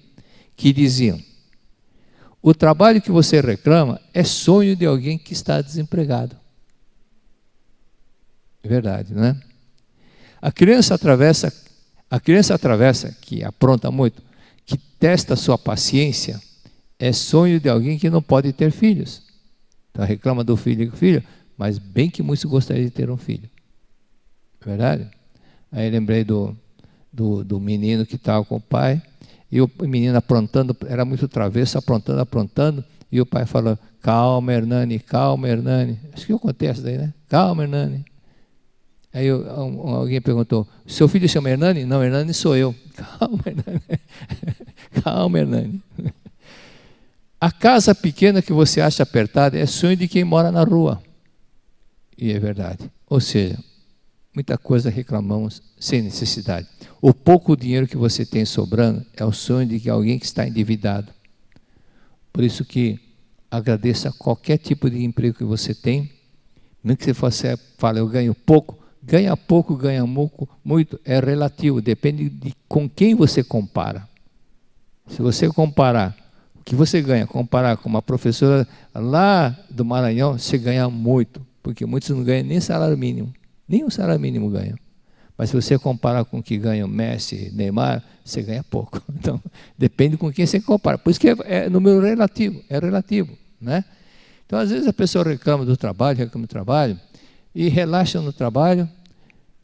S3: que diziam, o trabalho que você reclama é sonho de alguém que está desempregado. É verdade, não é? A criança atravessa, que apronta muito, que testa a sua paciência, é sonho de alguém que não pode ter filhos. Então reclama do filho, mas bem que muitos gostariam de ter um filho. É verdade? Aí lembrei do menino que estava com o pai, e o menino aprontando, era muito travesso, aprontando, e o pai falou, calma, Hernani. Acho que eu contei essa daí, né? Calma, Hernani. Aí alguém perguntou, seu filho chama Hernani? Não, Hernani sou eu. Calma, Hernani. Calma, Hernani. A casa pequena que você acha apertada é sonho de quem mora na rua. E é verdade. Ou seja, muita coisa reclamamos sem necessidade. O pouco dinheiro que você tem sobrando é o sonho de que alguém que está endividado. Por isso que agradeça qualquer tipo de emprego que você tem. Não que você fale, eu ganho pouco, ganha muito, é relativo, depende de com quem você compara. Se você comparar o que você ganha, comparar com uma professora lá do Maranhão, você ganha muito, porque muitos não ganham nem salário mínimo, nem um salário mínimo ganham. Mas se você comparar com o que ganha o Messi, Neymar, você ganha pouco. Então, depende com quem você compara. Por isso que é número relativo, né? Então, às vezes a pessoa reclama do trabalho, e relaxa no trabalho,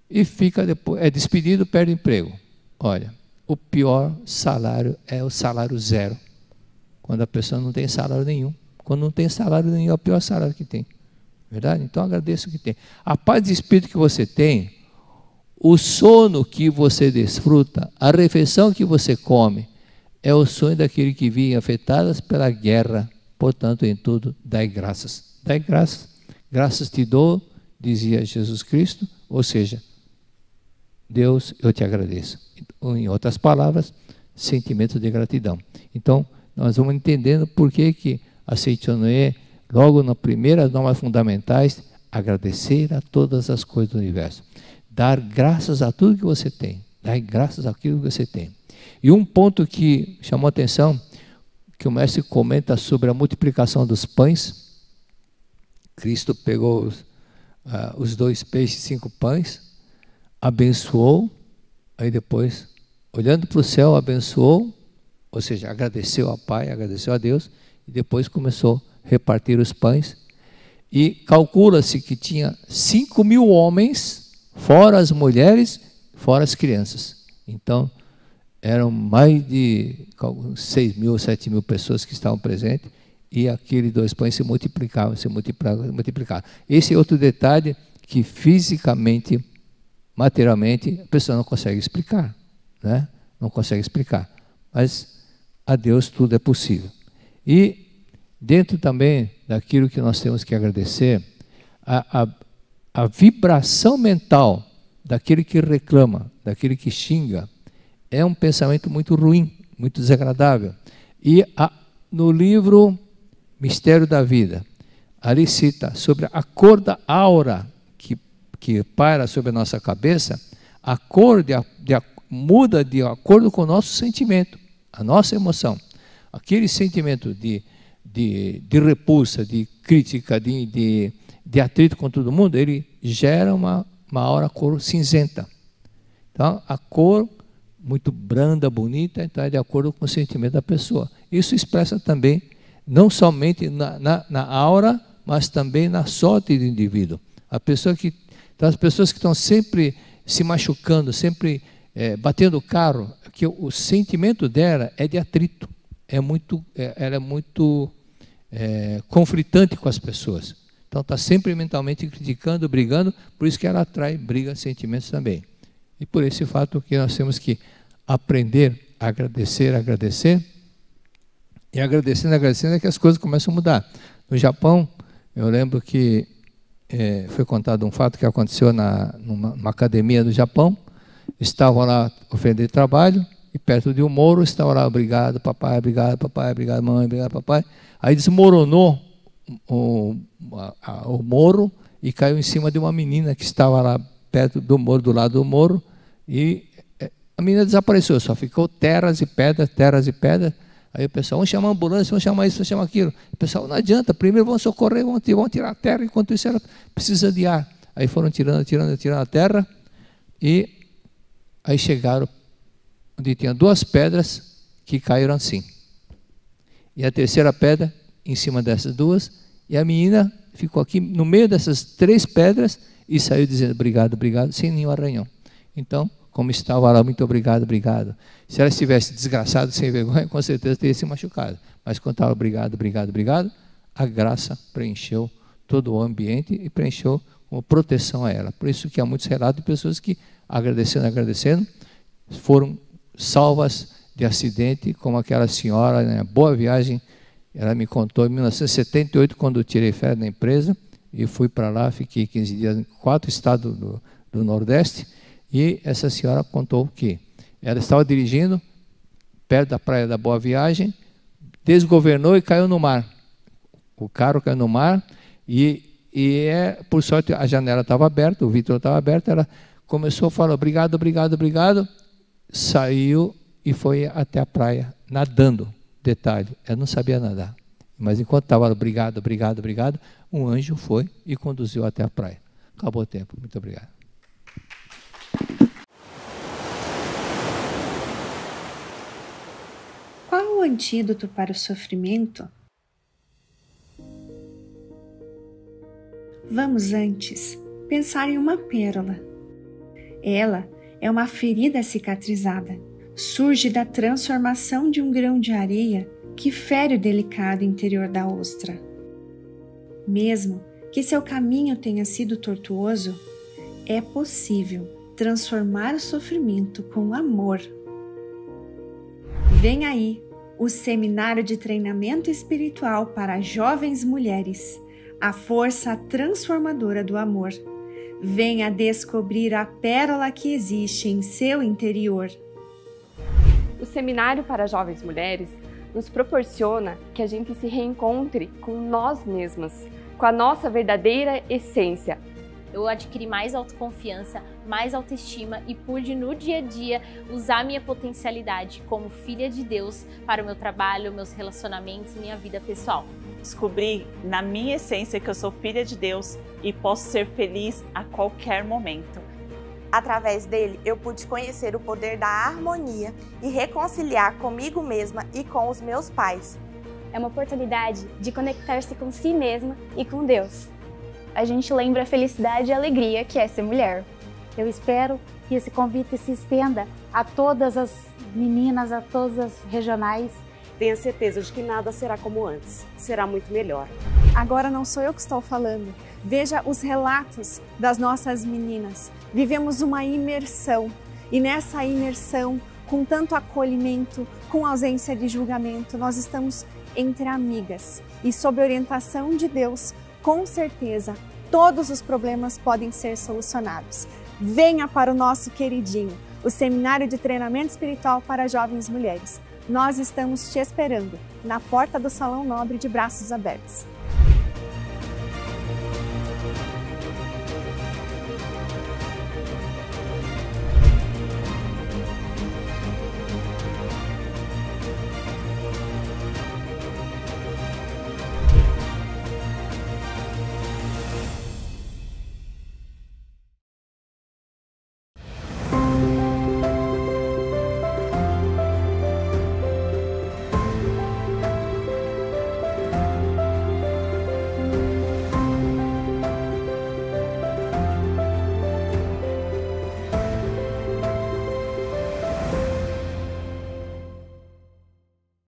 S3: e fica depois, é despedido, perde emprego. Olha, o pior salário é o salário zero. Quando a pessoa não tem salário nenhum. Quando não tem salário nenhum, é o pior salário que tem. Verdade? Então, agradeço o que tem. A paz de espírito que você tem, o sono que você desfruta, a refeição que você come, é o sonho daquele que vive afetadas pela guerra. Portanto, em tudo, dai graças. Dai graças. Graças te dou, dizia Jesus Cristo, ou seja, Deus, eu te agradeço. Em outras palavras, sentimento de gratidão. Então, nós vamos entendendo por que a Seichonoye, logo nas primeiras normas fundamentais, agradecer a todas as coisas do universo. dar graças a tudo que você tem. Dar graças àquilo que você tem. E um ponto que chamou a atenção, que o mestre comenta sobre a multiplicação dos pães. Cristo pegou os 2 peixes e 5 pães, abençoou, aí depois, olhando para o céu, abençoou, ou seja, agradeceu ao Pai, agradeceu a Deus, e depois começou a repartir os pães. E calcula-se que tinha 5.000 homens, fora as mulheres, fora as crianças. Então, eram mais de 6.000 ou 7.000 pessoas que estavam presentes, e aqueles 2 pães se multiplicavam. Esse é outro detalhe que fisicamente, materialmente, a pessoa não consegue explicar, né? Não consegue explicar. Mas a Deus tudo é possível. E dentro também daquilo que nós temos que agradecer, a vibração mental daquele que reclama, daquele que xinga, é um pensamento muito ruim, muito desagradável. E no livro Mistério da Vida, ali cita sobre a cor da aura que paira sobre a nossa cabeça, a cor muda de acordo com o nosso sentimento, a nossa emoção. Aquele sentimento de repulsa, de crítica, de atrito com todo mundo, ele gera uma aura cor cinzenta. Então, a cor muito branda, bonita, então é de acordo com o sentimento da pessoa. Isso expressa também, não somente na aura, mas também na sorte do indivíduo. Então, as pessoas que estão sempre se machucando, sempre batendo o carro, que o sentimento dela é de atrito, ela é muito conflitante com as pessoas. Então está sempre mentalmente criticando, brigando, por isso que ela atrai briga, sentimentos também. E por esse fato que nós temos que aprender a agradecer, e agradecendo é que as coisas começam a mudar. No Japão, eu lembro que foi contado um fato que aconteceu numa academia do Japão. Estavam lá oferecendo trabalho, e perto de um muro estava lá, obrigado papai, obrigado mãe, obrigado papai. Aí desmoronou o muro e caiu em cima de uma menina que estava lá perto do muro, do lado do muro, e a menina desapareceu, só ficou terras e pedras. Aí o pessoal, vamos chamar a ambulância, vamos chamar isso, vamos chamar aquilo. O pessoal, não adianta, primeiro vão socorrer, vão tirar a terra, enquanto isso ela precisa de ar. Aí foram tirando a terra, e aí chegaram onde tinha 2 pedras que caíram assim. E a terceira pedra em cima dessas 2, e a menina ficou aqui no meio dessas 3 pedras e saiu dizendo obrigado, sem nenhum arranhão. Então, como estava lá, muito obrigado. Se ela estivesse desgraçada, sem vergonha, com certeza teria se machucado. Mas quando estava obrigado, a graça preencheu todo o ambiente e preencheu com proteção a ela. Por isso que há muitos relatos de pessoas que, agradecendo, foram salvas de acidente, como aquela senhora, né, Boa Viagem. Ela me contou em 1978, quando eu tirei férias da empresa, e fui para lá, fiquei 15 dias em 4 estados do Nordeste, e essa senhora contou que ela estava dirigindo perto da praia da Boa Viagem, desgovernou e caiu no mar. O carro caiu no mar, por sorte a janela estava aberta, o vidro estava aberto, ela começou a falar obrigado, saiu e foi até a praia, nadando. Detalhe, ela não sabia nadar, mas enquanto estava obrigado, um anjo foi e conduziu até a praia. Acabou o tempo, muito obrigado.
S5: Qual é o antídoto para o sofrimento? Vamos antes pensar em uma pérola. Ela é uma ferida cicatrizada. Surge da transformação de um grão de areia que fere o delicado interior da ostra. Mesmo que seu caminho tenha sido tortuoso, é possível transformar o sofrimento com amor. Vem aí o Seminário de Treinamento Espiritual para Jovens Mulheres, a força transformadora do amor. Venha descobrir a pérola que existe em seu interior.
S6: O Seminário para Jovens Mulheres nos proporciona que a gente se reencontre com nós mesmas, com a nossa verdadeira essência,
S7: eu adquiri mais autoconfiança, mais autoestima e pude no dia a dia usar minha potencialidade como filha de Deus para o meu trabalho, meus relacionamentos e minha vida pessoal.
S8: Descobri na minha essência que eu sou filha de Deus e posso ser feliz a qualquer momento.
S9: Através dele, eu pude conhecer o poder da harmonia e reconciliar comigo mesma e com os meus pais.
S10: É uma oportunidade de conectar-se com si mesma e com Deus. A gente lembra a felicidade e a alegria que é ser mulher.
S11: Eu espero que esse convite se estenda a todas as meninas, a todas as regionais.
S12: Tenha certeza de que nada será como antes, será muito melhor.
S5: Agora não sou eu que estou falando. Veja os relatos das nossas meninas. Vivemos uma imersão e nessa imersão, com tanto acolhimento, com ausência de julgamento, nós estamos entre amigas e sob orientação de Deus, com certeza, todos os problemas podem ser solucionados. Venha para o nosso queridinho, o Seminário de Treinamento Espiritual para Jovens Mulheres. Nós estamos te esperando na porta do Salão Nobre de braços abertos.